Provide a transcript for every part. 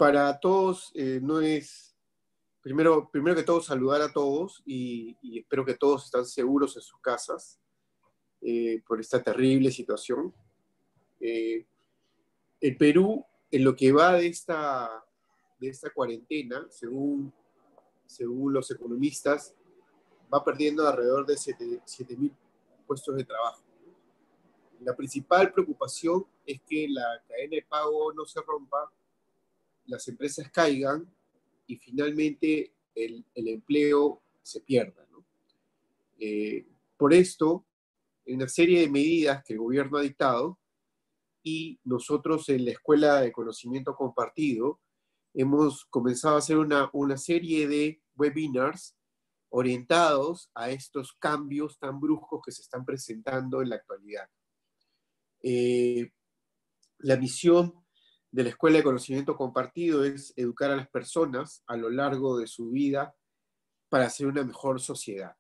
para todos no es, primero que todo, saludar a todos y espero que todos estén seguros en sus casas por esta terrible situación. El Perú, en lo que va de esta cuarentena, según los economistas, va perdiendo alrededor de 7.000 puestos de trabajo. La principal preocupación es que la cadena de pago no se rompa, las empresas caigan y finalmente el empleo se pierda, ¿no? Por esto, en una serie de medidas que el gobierno ha dictado y nosotros en la Escuela de Conocimiento Compartido hemos comenzado a hacer una serie de webinars orientados a estos cambios tan bruscos que se están presentando en la actualidad. La misión de la Escuela de Conocimiento Compartido es educar a las personas a lo largo de su vida para hacer una mejor sociedad.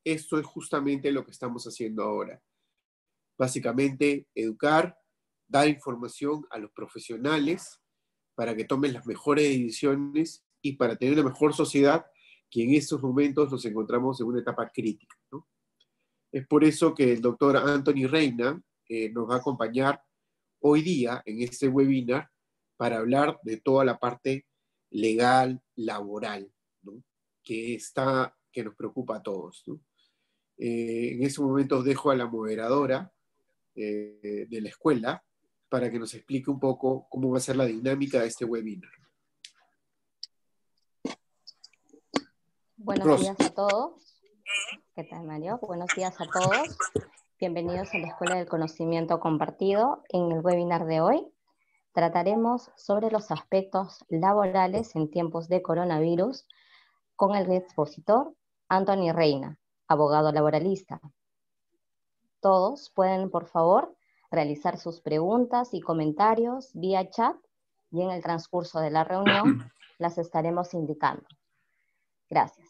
Esto es justamente lo que estamos haciendo ahora. Básicamente, educar, dar información a los profesionales para que tomen las mejores decisiones y para tener una mejor sociedad, que en estos momentos nos encontramos en una etapa crítica, ¿no? Es por eso que el doctor Anthony Reina nos va a acompañar hoy día en este webinar para hablar de toda la parte legal, laboral, ¿no? que nos preocupa a todos, ¿no? En ese momento dejo a la moderadora de la escuela para que nos explique un poco cómo va a ser la dinámica de este webinar. Buenos días a todos. ¿Qué tal, Mario? Buenos días a todos. Bienvenidos a la Escuela del Conocimiento Compartido. En el webinar de hoy trataremos sobre los aspectos laborales en tiempos de coronavirus con el expositor Anthony Reina, abogado laboralista. Todos pueden, por favor, realizar sus preguntas y comentarios vía chat y en el transcurso de la reunión las estaremos indicando. Gracias.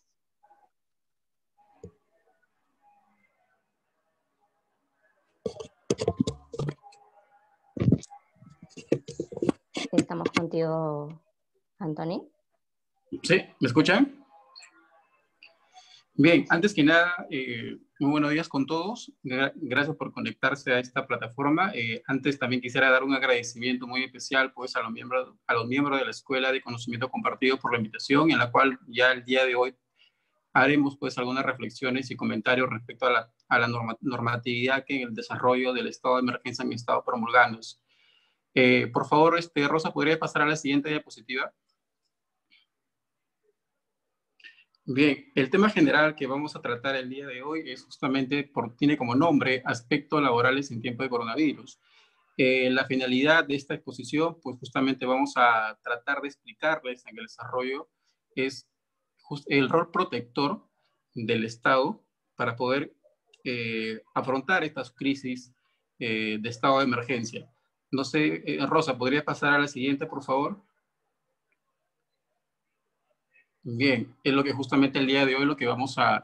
Estamos contigo, Anthony. Sí, ¿me escuchan? Bien, antes que nada, muy buenos días con todos. Gracias por conectarse a esta plataforma. Antes también quisiera dar un agradecimiento muy especial pues, a los miembros de la Escuela de Conocimiento Compartido por la invitación, en la cual ya el día de hoy haremos pues, algunas reflexiones y comentarios respecto a la normatividad que en el desarrollo del estado de emergencia han estado promulgándose. Por favor, Rosa, ¿podría pasar a la siguiente diapositiva? Bien, el tema general que vamos a tratar el día de hoy es justamente, tiene como nombre aspectos laborales en tiempo de coronavirus. La finalidad de esta exposición, pues justamente vamos a tratar de explicarles en el desarrollo, es el rol protector del Estado para poder afrontar estas crisis de estado de emergencia. No sé, Rosa, ¿podría pasar a la siguiente, por favor? Bien, es lo que justamente el día de hoy lo que vamos al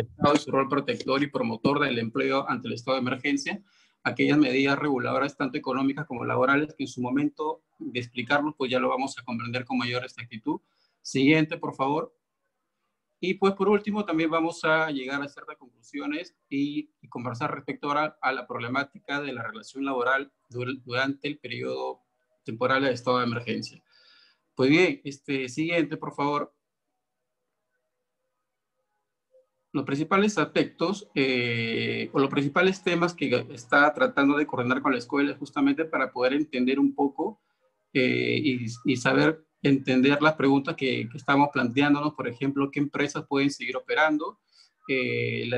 Estado y su rol protector y promotor del empleo ante el estado de emergencia, aquellas medidas reguladoras tanto económicas como laborales que en su momento de explicarlo pues ya lo vamos a comprender con mayor exactitud. Siguiente, por favor. Y pues por último también vamos a llegar a ciertas conclusiones y conversar respecto ahora a la problemática de la relación laboral durante el periodo temporal de estado de emergencia. Pues bien, siguiente, por favor. Los principales aspectos o los principales temas que está tratando de coordinar con la escuela es justamente para poder entender un poco y saber entender las preguntas que estamos planteándonos, por ejemplo, qué empresas pueden seguir operando, la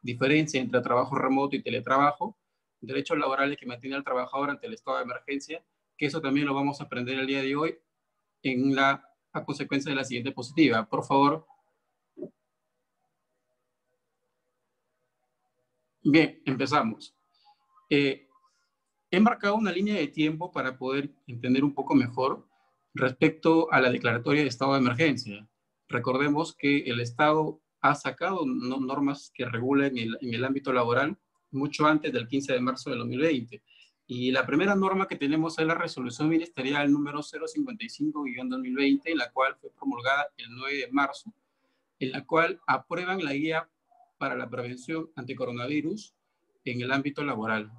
diferencia entre trabajo remoto y teletrabajo, derechos laborales que mantiene el trabajador ante el estado de emergencia, que eso también lo vamos a aprender el día de hoy a consecuencia de la siguiente diapositiva. Por favor. Bien, empezamos. He marcado una línea de tiempo para poder entender un poco mejor respecto a la declaratoria de estado de emergencia. Recordemos que el Estado ha sacado normas que regulan en el ámbito laboral mucho antes del 15 de marzo del 2020. Y la primera norma que tenemos es la resolución ministerial número 055-2020, en la cual fue promulgada el 9 de marzo, en la cual aprueban la guía para la prevención ante coronavirus en el ámbito laboral.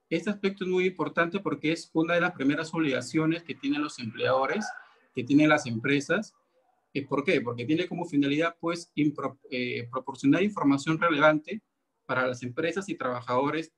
Este aspecto es muy importante porque es una de las primeras obligaciones que tienen los empleadores, que tienen las empresas. ¿Por qué? Porque tiene como finalidad, pues, proporcionar información relevante para las empresas y trabajadores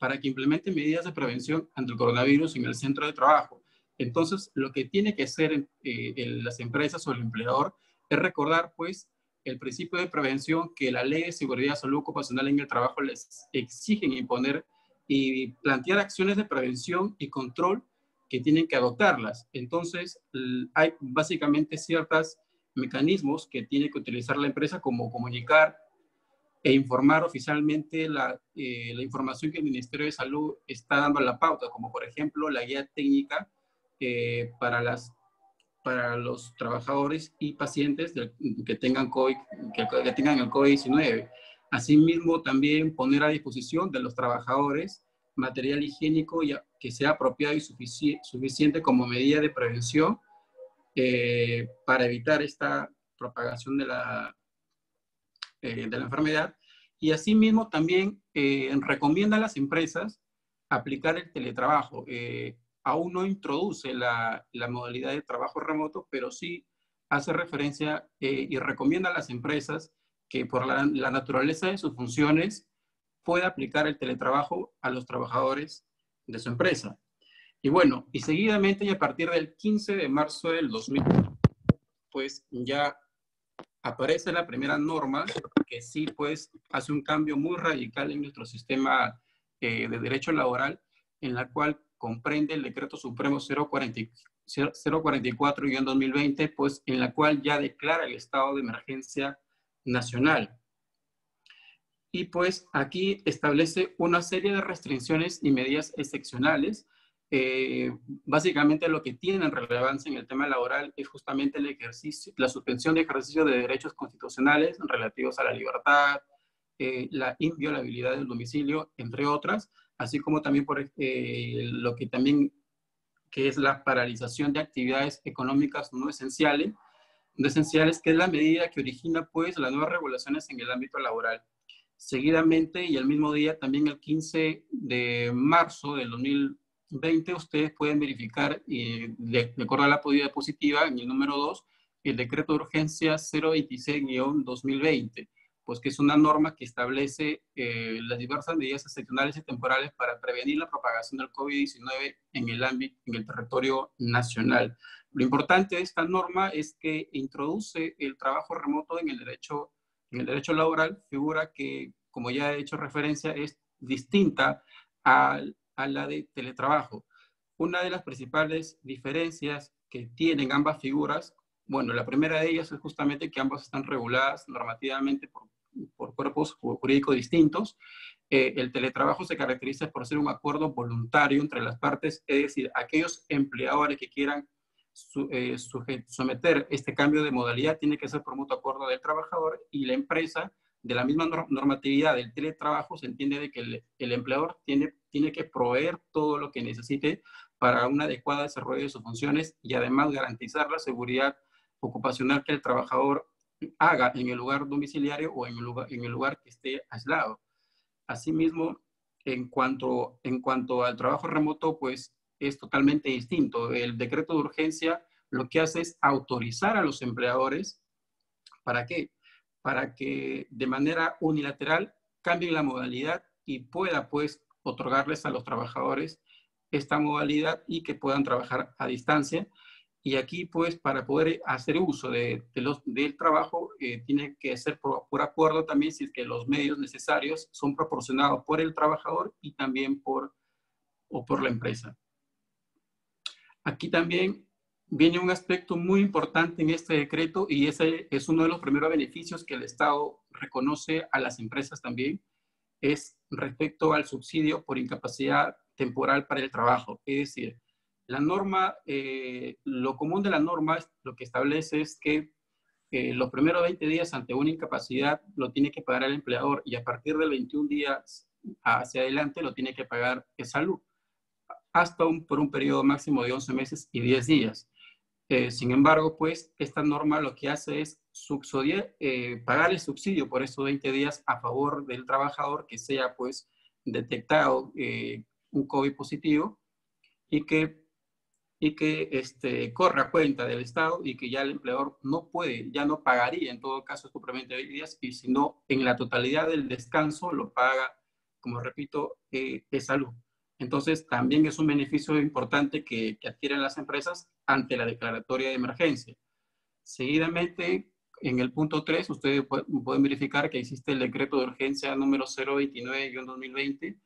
para que implementen medidas de prevención ante el coronavirus en el centro de trabajo. Entonces, lo que tiene que hacer las empresas o el empleador es recordar, pues, el principio de prevención que la Ley de Seguridad y Salud Ocupacional en el Trabajo les exigen imponer y plantear acciones de prevención y control que tienen que adoptarlas. Entonces, hay básicamente ciertos mecanismos que tiene que utilizar la empresa, como comunicar e informar oficialmente la información que el Ministerio de Salud está dando a la pauta, como por ejemplo la guía técnica para los trabajadores y pacientes que tengan que tengan el COVID-19. Asimismo, también poner a disposición de los trabajadores material higiénico que sea apropiado y suficiente como medida de prevención para evitar esta propagación de la enfermedad. Y asimismo también recomienda a las empresas aplicar el teletrabajo. Aún no introduce la modalidad de trabajo remoto, pero sí hace referencia y recomienda a las empresas que por la naturaleza de sus funciones pueda aplicar el teletrabajo a los trabajadores de su empresa. Y bueno, y seguidamente y a partir del 15 de marzo del 2000, pues ya aparece la primera norma que sí, pues, hace un cambio muy radical en nuestro sistema de derecho laboral, en la cual comprende el Decreto Supremo 044-2020, pues, en la cual ya declara el estado de emergencia nacional. Y pues aquí establece una serie de restricciones y medidas excepcionales. Básicamente lo que tienen relevancia en el tema laboral es justamente la suspensión de ejercicio de derechos constitucionales relativos a la libertad, la inviolabilidad del domicilio, entre otras, así como también por lo que también que es la paralización de actividades económicas no esenciales, que es la medida que origina pues las nuevas regulaciones en el ámbito laboral. Seguidamente, y el mismo día, también el 15 de marzo del 2020, ustedes pueden verificar, de acuerdo a la diapositiva, en el número 2, el decreto de urgencia 026-2020, pues que es una norma que establece las diversas medidas excepcionales y temporales para prevenir la propagación del COVID-19 en el territorio nacional. Lo importante de esta norma es que introduce el trabajo remoto en el derecho laboral, figura que, como ya he hecho referencia, es distinta a la de teletrabajo. Una de las principales diferencias que tienen ambas figuras, bueno, la primera de ellas es justamente que ambas están reguladas normativamente por cuerpos jurídicos distintos. El teletrabajo se caracteriza por ser un acuerdo voluntario entre las partes, es decir, aquellos empleadores que quieran someter este cambio de modalidad tiene que ser por mutuo acuerdo del trabajador, y la empresa, de la misma normatividad del teletrabajo, se entiende de que el empleador tiene que proveer todo lo que necesite para un adecuado desarrollo de sus funciones y además garantizar la seguridad ocupacional que el trabajador haga en el lugar domiciliario o en el lugar que esté aislado. Asimismo, en cuanto al trabajo remoto, pues es totalmente distinto. El decreto de urgencia lo que hace es autorizar a los empleadores. ¿Para qué? Para que de manera unilateral cambien la modalidad y pueda, pues, otorgarles a los trabajadores esta modalidad y que puedan trabajar a distancia. Y aquí, pues, para poder hacer uso del trabajo, tiene que ser por acuerdo también, si es que los medios necesarios son proporcionados por el trabajador y también por la empresa. Aquí también viene un aspecto muy importante en este decreto, y ese es uno de los primeros beneficios que el Estado reconoce a las empresas también, es respecto al subsidio por incapacidad temporal para el trabajo. Es decir, la norma, lo común de la norma, lo que establece es que los primeros 20 días ante una incapacidad lo tiene que pagar el empleador, y a partir de 21 días hacia adelante lo tiene que pagar salud. hasta por un periodo máximo de 11 meses y 10 días. Sin embargo, pues, esta norma lo que hace es pagar el subsidio por esos 20 días a favor del trabajador que sea, pues, detectado un COVID positivo y que corra cuenta del Estado y que ya el empleador no puede, ya no pagaría en todo caso suplemente de días, y si no, en la totalidad del descanso lo paga, como repito, es salud. Entonces, también es un beneficio importante que adquieren las empresas ante la declaratoria de emergencia. Seguidamente, en el punto 3, ustedes pueden verificar que existe el decreto de urgencia número 029-2020.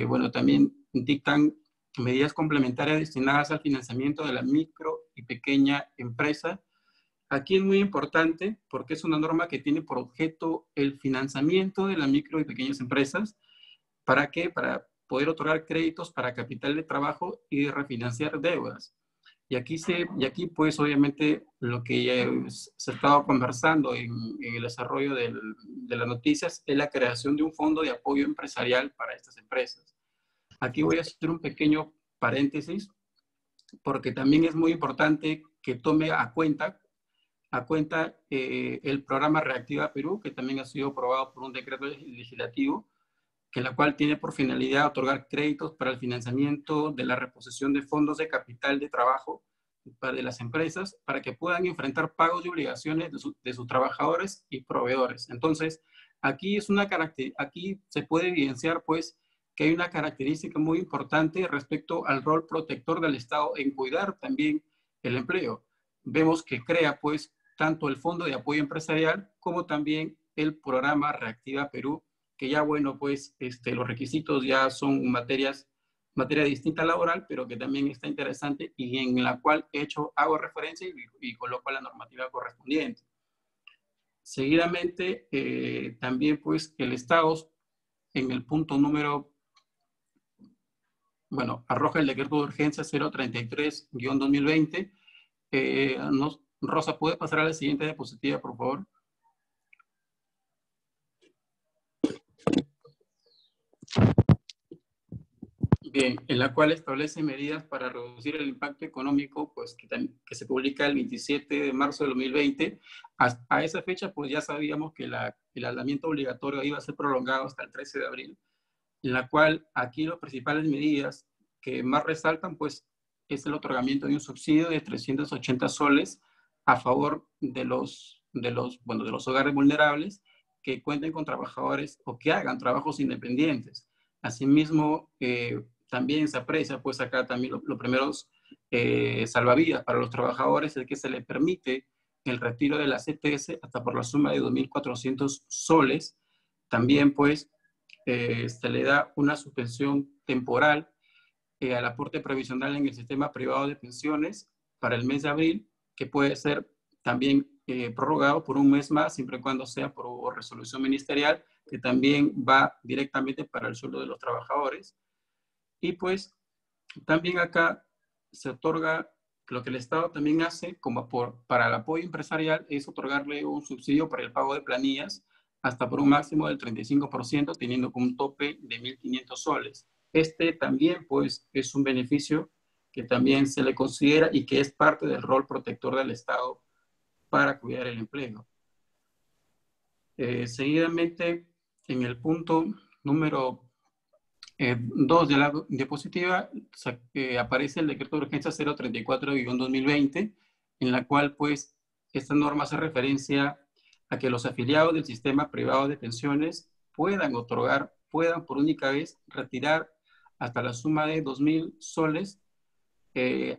Bueno, también dictan medidas complementarias destinadas al financiamiento de la micro y pequeña empresa. Aquí es muy importante porque es una norma que tiene por objeto el financiamiento de las micro y pequeñas empresas. ¿Para qué? Para poder otorgar créditos para capital de trabajo y refinanciar deudas. Y aquí pues obviamente lo que se ha estado conversando en el desarrollo de las noticias es la creación de un fondo de apoyo empresarial para estas empresas. Aquí voy a hacer un pequeño paréntesis porque también es muy importante que tome a cuenta el programa Reactiva Perú, que también ha sido aprobado por un decreto legislativo, que la cual tiene por finalidad otorgar créditos para el financiamiento de la reposición de fondos de capital de trabajo de las empresas para que puedan enfrentar pagos y obligaciones de sus trabajadores y proveedores. Entonces, aquí se puede evidenciar, pues, que hay una característica muy importante respecto al rol protector del Estado en cuidar también el empleo. Vemos que crea, pues, tanto el Fondo de Apoyo Empresarial como también el programa Reactiva Perú, que ya, bueno, pues, los requisitos ya son materia distinta laboral, pero que también está interesante y en la cual hago referencia y coloco la normativa correspondiente. Seguidamente, también, pues, el Estado, en el punto número, arroja el decreto de urgencia 033-2020. Rosa, ¿puede pasar a la siguiente diapositiva, por favor? Bien, en la cual establece medidas para reducir el impacto económico, pues que se publica el 27 de marzo de 2020. A esa fecha, pues ya sabíamos que el aislamiento obligatorio iba a ser prolongado hasta el 13 de abril, en la cual aquí las principales medidas que más resaltan, pues, es el otorgamiento de un subsidio de 380 soles a favor de los hogares vulnerables que cuenten con trabajadores o que hagan trabajos independientes. Asimismo, también se aprecia, pues acá también los primeros salvavidas para los trabajadores, es que se les permite el retiro de la CTS hasta por la suma de 2.400 soles. También, pues, se le da una suspensión temporal al aporte previsional en el sistema privado de pensiones para el mes de abril, que puede ser también prorrogado por un mes más, siempre y cuando sea por resolución ministerial, que también va directamente para el sueldo de los trabajadores. Y pues también acá se otorga, lo que el Estado también hace para el apoyo empresarial es otorgarle un subsidio para el pago de planillas hasta por un máximo del 35%, teniendo como un tope de 1.500 soles. También, pues, es un beneficio que también se le considera y que es parte del rol protector del Estado para cuidar el empleo. Seguidamente, en el punto número 2 de la diapositiva, aparece el decreto de urgencia 034-2020, en la cual, pues, esta norma hace referencia a que los afiliados del sistema privado de pensiones puedan por única vez retirar hasta la suma de 2.000 soles y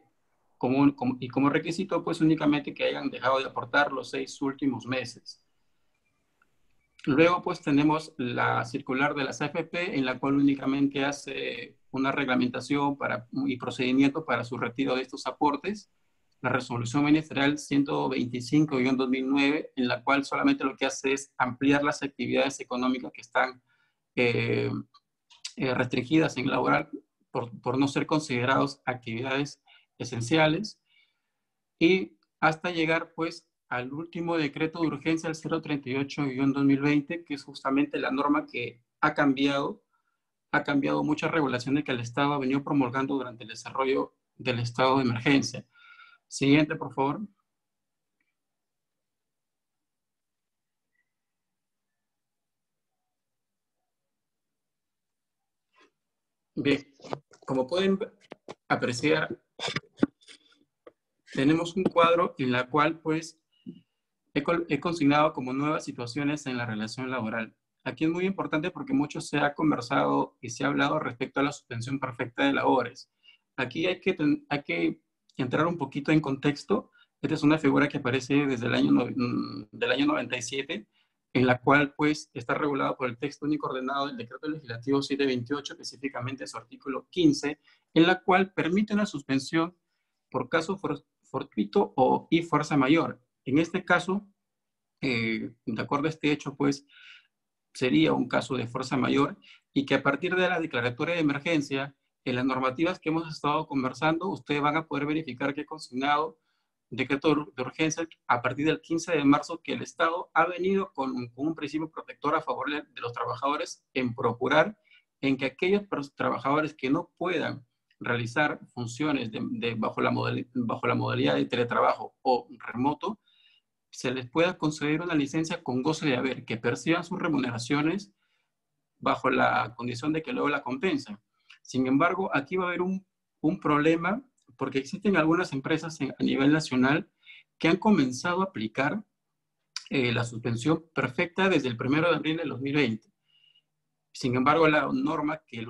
como requisito, pues, únicamente que hayan dejado de aportar los 6 últimos meses. Luego, pues, tenemos la circular de las AFP, en la cual únicamente hace una reglamentación y procedimiento para su retiro de estos aportes. La resolución ministerial 125-2009, en la cual solamente lo que hace es ampliar las actividades económicas que están restringidas en laboral por no ser considerados actividades esenciales. Y hasta llegar, pues, al último decreto de urgencia, el 038-2020, que es justamente la norma que ha cambiado ha cambiado muchas regulaciones que el Estado ha venido promulgando durante el desarrollo del estado de emergencia. Siguiente, por favor. Bien, como pueden apreciar, tenemos un cuadro en la cual, pues, he consignado como nuevas situaciones en la relación laboral. Aquí es muy importante porque mucho se ha conversado y se ha hablado respecto a la suspensión perfecta de labores. Aquí hay que entrar un poquito en contexto. Esta es una figura que aparece desde el del año 97, en la cual pues está regulada por el texto único ordenado del Decreto Legislativo 728, específicamente su artículo 15, en la cual permite una suspensión por caso fortuito y fuerza mayor. En este caso, de acuerdo a este hecho, pues sería un caso de fuerza mayor y que a partir de la declaratoria de emergencia, en las normativas que hemos estado conversando, ustedes van a poder verificar que he consignado decreto de urgencia a partir del 15 de marzo que el Estado ha venido con un principio protector a favor de los trabajadores en procurar en que aquellos trabajadores que no puedan realizar funciones bajo la modalidad de teletrabajo o remoto, se les pueda conceder una licencia con goce de haber, que perciban sus remuneraciones bajo la condición de que luego la compensan. Sin embargo, aquí va a haber un problema porque existen algunas empresas a nivel nacional que han comenzado a aplicar la suspensión perfecta desde el 1 de abril de 2020. Sin embargo, la norma que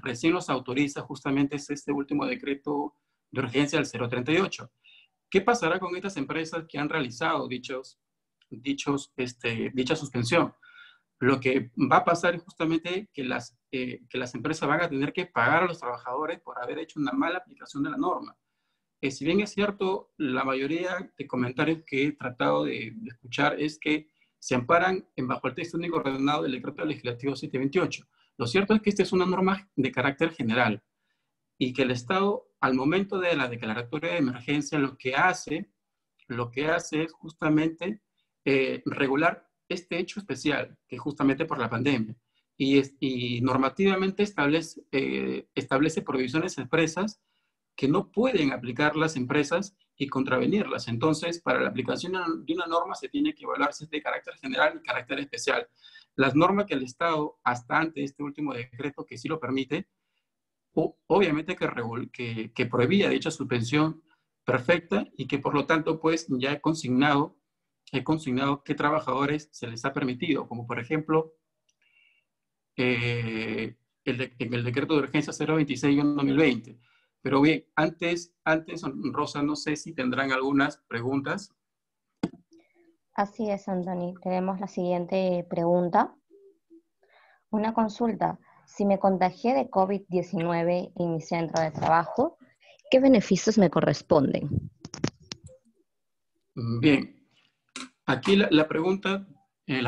recién los autoriza justamente es este último decreto de urgencia del 038. ¿Qué pasará con estas empresas que han realizado dicha suspensión? Lo que va a pasar es justamente que las empresas van a tener que pagar a los trabajadores por haber hecho una mala aplicación de la norma. Si bien es cierto, la mayoría de comentarios que he tratado de escuchar es que se amparan bajo el texto único ordenado del Decreto Legislativo 728. Lo cierto es que esta es una norma de carácter general y que el Estado, al momento de la declaratoria de emergencia, lo que hace es justamente regular este hecho especial, que es justamente por la pandemia, y normativamente establece prohibiciones expresas que no pueden aplicar las empresas y contravenirlas. Entonces, para la aplicación de una norma se tiene que evaluar si es de carácter general y carácter especial. Las normas que el Estado, hasta antes de este último decreto que sí lo permite, obviamente que prohibía dicha suspensión perfecta y que por lo tanto pues ya he consignado qué trabajadores se les ha permitido, como por ejemplo en el decreto de urgencia 026/2020. Pero bien, antes, Rosa, no sé si tendrán algunas preguntas. Así es, Anthony. Tenemos la siguiente pregunta. Una consulta. Si me contagié de COVID-19 en mi centro de trabajo, ¿qué beneficios me corresponden? Bien, aquí la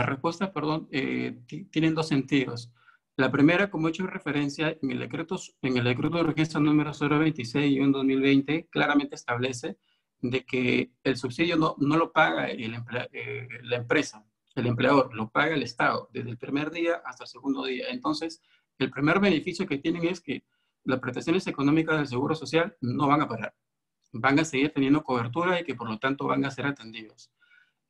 respuesta, perdón, tienen dos sentidos. La primera, como he hecho referencia, en el decreto de urgencia número 026/2020, claramente establece de que el subsidio no lo paga la empresa, el empleador, lo paga el Estado, desde el primer día hasta el segundo día. Entonces, el primer beneficio que tienen es que las prestaciones económicas del Seguro Social no van a parar, van a seguir teniendo cobertura y que por lo tanto van a ser atendidos.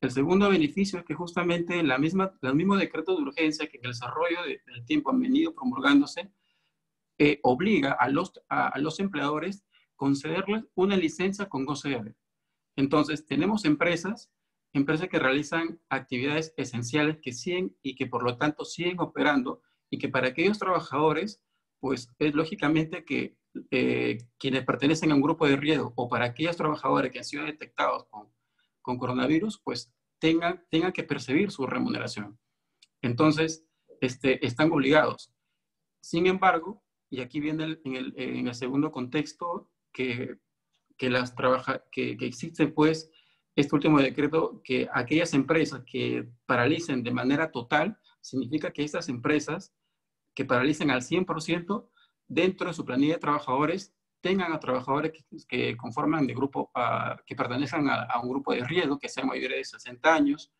El segundo beneficio es que justamente los mismos decretos de urgencia que en el desarrollo del tiempo han venido promulgándose, obliga a los empleadores concederles una licencia con goce de haber. Entonces, tenemos empresas que realizan actividades esenciales que siguen y que por lo tanto siguen operando y que para aquellos trabajadores, pues es lógicamente que quienes pertenecen a un grupo de riesgo o para aquellos trabajadores que han sido detectados con coronavirus, pues tengan que percibir su remuneración. Entonces, están obligados. Sin embargo, y aquí viene en el segundo contexto, que existe pues este último decreto, que aquellas empresas que paralicen de manera total, significa que estas empresas que paralicen al 100% dentro de su planilla de trabajadores, tengan a trabajadores que conforman de grupo, que pertenezcan a un grupo de riesgo, que sean mayores de 60 años.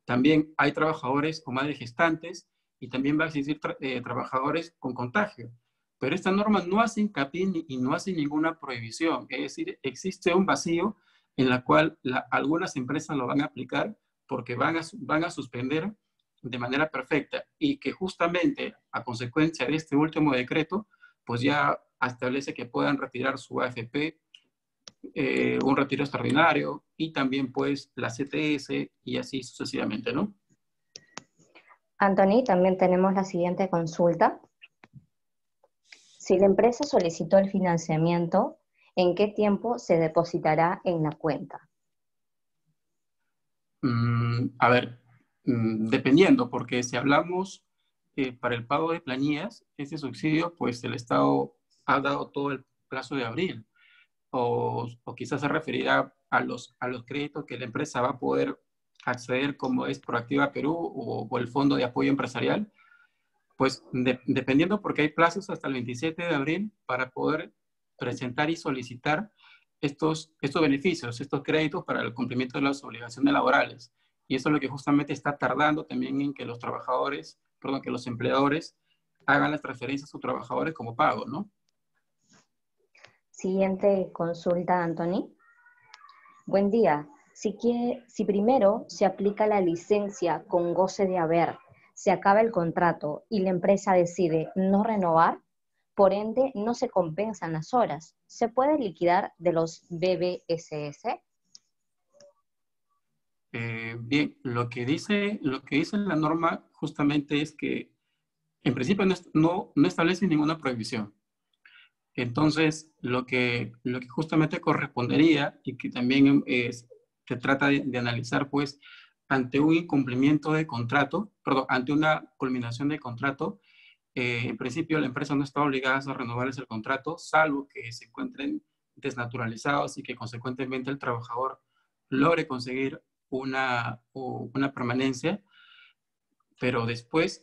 También hay trabajadores o madres gestantes y también va a existir trabajadores con contagio. Pero esta norma no hace hincapié y no hace ninguna prohibición. Es decir, existe un vacío en la cual algunas empresas lo van a aplicar porque van a suspender de manera perfecta y que justamente a consecuencia de este último decreto, pues ya establece que puedan retirar su AFP, un retiro extraordinario y también pues la CTS y así sucesivamente, ¿no? Anthony, también tenemos la siguiente consulta. Si la empresa solicitó el financiamiento, ¿en qué tiempo se depositará en la cuenta? A ver, dependiendo, porque si hablamos para el pago de planillas, ese subsidio, pues el Estado ha dado todo el plazo de abril, o quizás se referirá a los créditos que la empresa va a poder acceder, como es Proactiva Perú o el Fondo de Apoyo Empresarial, pues dependiendo, porque hay plazos hasta el 27 de abril para poder presentar y solicitar estos beneficios, estos créditos para el cumplimiento de las obligaciones laborales. Y eso es lo que justamente está tardando también en que los trabajadores, perdón, que los empleadores hagan las transferencias a sus trabajadores como pago, ¿no? Siguiente consulta, Anthony. Buen día. Si primero se aplica la licencia con goce de haber, se acaba el contrato y la empresa decide no renovar, por ende no se compensan las horas, ¿se puede liquidar de los BBSS? Bien, lo que dice la norma justamente es que en principio no establece ninguna prohibición. Entonces, lo que justamente correspondería y que también se trata de analizar, pues, ante un incumplimiento de contrato, perdón, ante una culminación de contrato, en principio la empresa no está obligada a renovarles el contrato, salvo que se encuentren desnaturalizados y que consecuentemente el trabajador logre conseguir una permanencia, pero después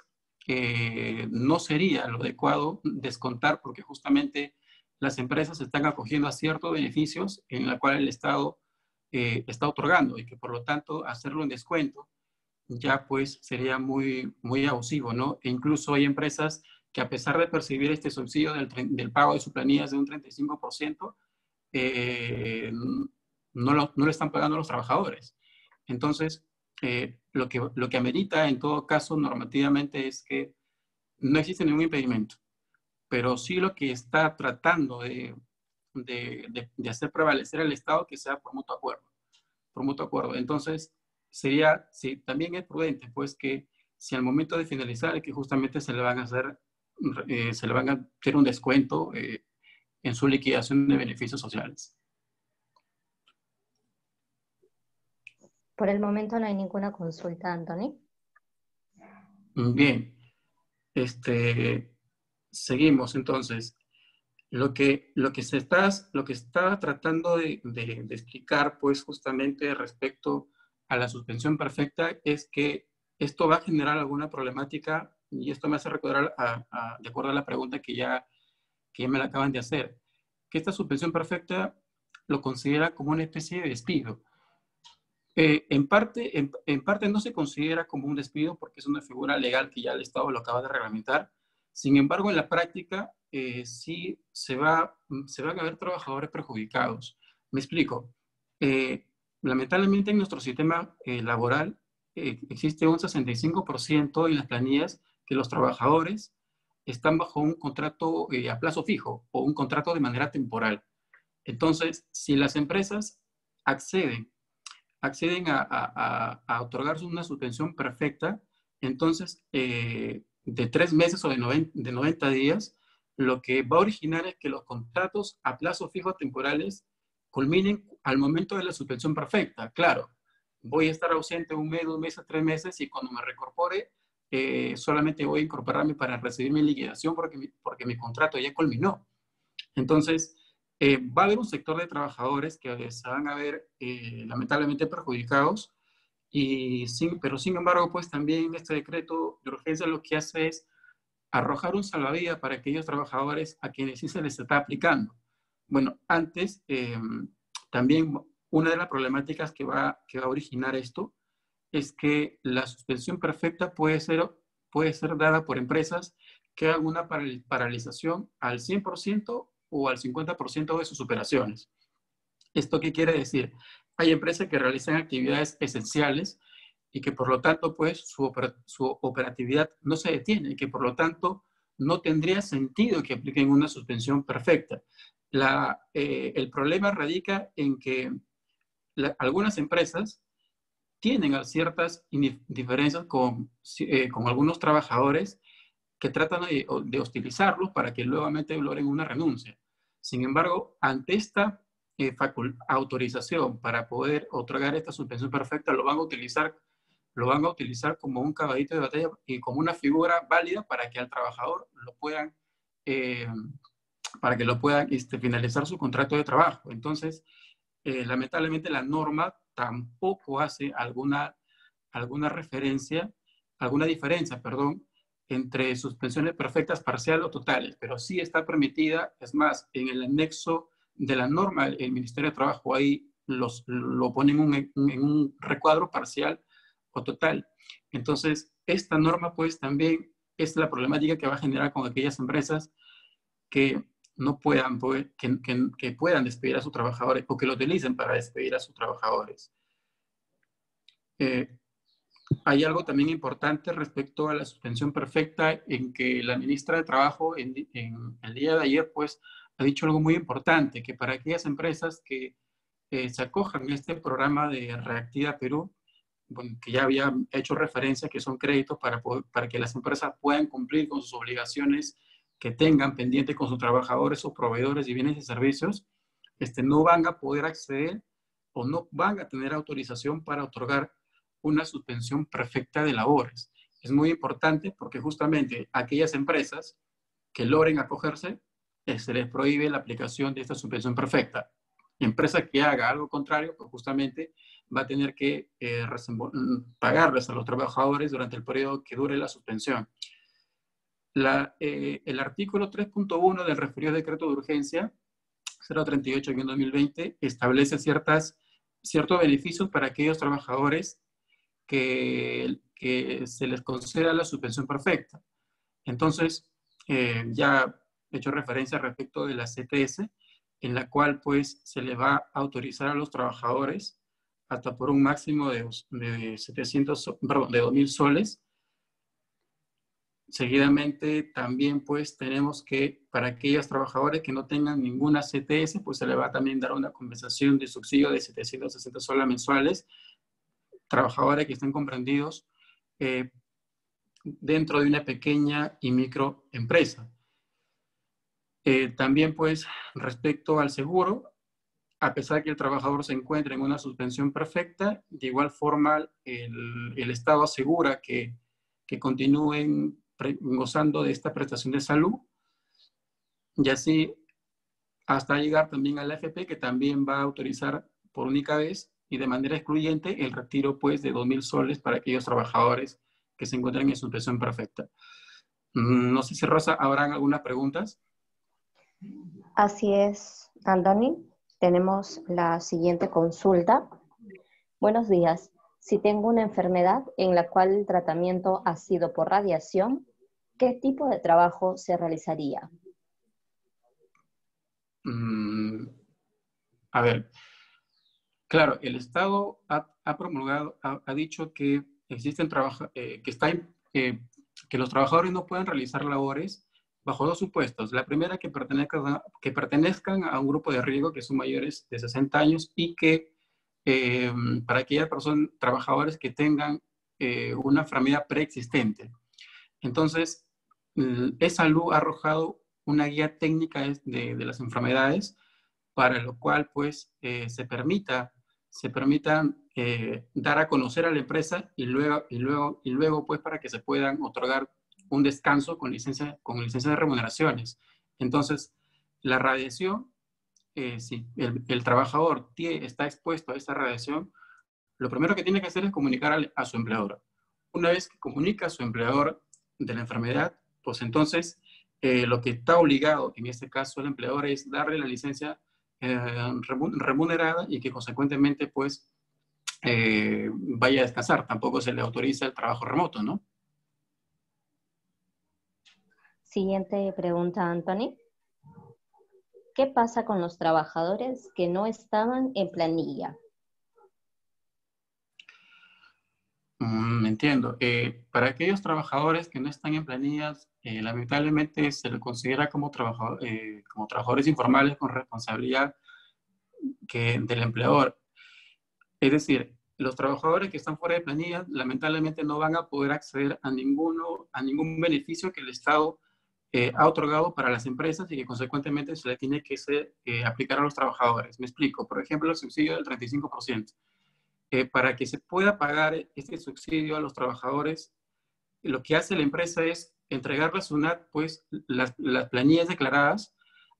no sería lo adecuado descontar porque justamente las empresas se están acogiendo a ciertos beneficios en la cual el Estado está otorgando y que por lo tanto hacerlo en descuento ya pues sería muy abusivo, ¿no? E incluso hay empresas que a pesar de percibir este subsidio del pago de sus planillas de un 35%, no lo están pagando los trabajadores. Entonces, lo que amerita en todo caso normativamente es que no existe ningún impedimento, pero sí lo que está tratando de hacer prevalecer el Estado que sea por mutuo acuerdo. Por mutuo acuerdo. Entonces, sí, también es prudente, pues que si al momento de finalizar, que justamente se le van a hacer un descuento en su liquidación de beneficios sociales. Por el momento no hay ninguna consulta, Anthony. Bien, seguimos entonces. Lo que está tratando de explicar, pues justamente respecto a la suspensión perfecta, es que esto va a generar alguna problemática y esto me hace recordar, de acuerdo a la pregunta que ya me la acaban de hacer, que esta suspensión perfecta lo considera como una especie de despido. En parte no se considera como un despido porque es una figura legal que ya el Estado lo acaba de reglamentar. Sin embargo, en la práctica sí se van a ver trabajadores perjudicados. Me explico. Lamentablemente en nuestro sistema laboral existe un 65% en las planillas que los trabajadores están bajo un contrato a plazo fijo o un contrato de manera temporal. Entonces, si las empresas acceden a otorgarse una suspensión perfecta, entonces de 3 meses o de 90 días, lo que va a originar es que los contratos a plazo fijo temporales culminen al momento de la suspensión perfecta. Claro, voy a estar ausente 1 mes, 2 meses, 3 meses y cuando me recorpore, solamente voy a incorporarme para recibir mi liquidación porque mi contrato ya culminó. Entonces, va a haber un sector de trabajadores que se van a ver lamentablemente perjudicados, pero sin embargo, pues también este decreto de urgencia lo que hace es arrojar un salvavidas para aquellos trabajadores a quienes sí se les está aplicando. Bueno, antes, también una de las problemáticas que va a originar esto es que la suspensión perfecta puede ser puede ser dada por empresas que hagan una paralización al 100% o al 50% de sus operaciones. ¿Esto qué quiere decir? Hay empresas que realizan actividades esenciales y que por lo tanto pues su operatividad no se detiene y que por lo tanto no tendría sentido que apliquen una suspensión perfecta. El problema radica en que algunas empresas tienen ciertas diferencias con algunos trabajadores que tratan de hostilizarlos para que nuevamente logren una renuncia. Sin embargo, ante esta autorización para poder otorgar esta suspensión perfecta, lo van a utilizar como un caballito de batalla y como una figura válida para que al trabajador lo puedan, finalizar su contrato de trabajo. Entonces, lamentablemente la norma tampoco hace alguna diferencia, entre suspensiones perfectas, parciales o totales, pero sí está permitida. Es más, en el anexo de la norma, el Ministerio de Trabajo ahí lo pone en un recuadro parcial o total. Entonces, esta norma pues también es la problemática que va a generar con aquellas empresas que no puedan, que puedan despedir a sus trabajadores o que lo utilicen para despedir a sus trabajadores. Hay algo también importante respecto a la suspensión perfecta, en que la ministra de Trabajo en el día de ayer pues ha dicho algo muy importante, que para aquellas empresas que se acojan a este programa de Reactiva Perú, bueno, que ya había hecho referencia, que son créditos para que las empresas puedan cumplir con sus obligaciones que tengan pendiente con sus trabajadores o proveedores de bienes y servicios, no van a poder acceder o no van a tener autorización para otorgar una suspensión perfecta de labores. Es muy importante porque justamente aquellas empresas que logren acogerse, se les prohíbe la aplicación de esta suspensión perfecta. Empresa que haga algo contrario, pues justamente va a tener que pagarles a los trabajadores durante el periodo que dure la suspensión. El artículo 3.1 del referido decreto de urgencia 038-2020 establece ciertos beneficios para aquellos trabajadores que se les conceda la suspensión perfecta. Entonces, ya he hecho referencia respecto de la CTS, en la cual pues se le va a autorizar a los trabajadores hasta por un máximo de 2.000 soles. Seguidamente también pues tenemos que para aquellos trabajadores que no tengan ninguna CTS, pues se le va a también dar una compensación de subsidio de 760 soles mensuales, trabajadores que estén comprendidos dentro de una pequeña y microempresa. También pues respecto al seguro, a pesar de que el trabajador se encuentre en una suspensión perfecta, de igual forma el Estado asegura que continúen gozando de esta prestación de salud, y así hasta llegar también a la AFP, que también va a autorizar por única vez y de manera excluyente el retiro pues de 2.000 soles para aquellos trabajadores que se encuentran en suspensión perfecta. No sé si, Rosa, ¿habrán algunas preguntas? Así es, Andoni. Tenemos la siguiente consulta. Buenos días. Si tengo una enfermedad en la cual el tratamiento ha sido por radiación, ¿qué tipo de trabajo se realizaría? A ver, claro, el Estado ha promulgado, ha dicho que existen que los trabajadores no pueden realizar labores bajo dos supuestos. La primera, que pertenezcan a un grupo de riesgo que son mayores de 60 años y que para aquellas personas, trabajadores que tengan una enfermedad preexistente. Entonces, E-Salud ha arrojado una guía técnica de las enfermedades para lo cual pues se permita dar a conocer a la empresa y luego pues para que se puedan otorgar un descanso con licencia de remuneraciones. Entonces, la radiación, si el trabajador está expuesto a esta radiación, lo primero que tiene que hacer es comunicar a su empleador. Una vez que comunica a su empleador de la enfermedad, pues entonces lo que está obligado, en este caso el empleador, es darle la licencia remunerada y que consecuentemente pues vaya a descansar. Tampoco se le autoriza el trabajo remoto, ¿no? Siguiente pregunta, Anthony. ¿Qué pasa con los trabajadores que no estaban en planilla? Entiendo. Para aquellos trabajadores que no están en planillas, lamentablemente se les considera como trabajadores informales con responsabilidad del empleador. Es decir, los trabajadores que están fuera de planilla lamentablemente no van a poder acceder a ningún beneficio que el Estado ha otorgado para las empresas y que consecuentemente se le tiene que aplicar a los trabajadores. Me explico. Por ejemplo, el subsidio del 35%. Para que se pueda pagar este subsidio a los trabajadores, lo que hace la empresa es entregar a SUNAT pues, las planillas declaradas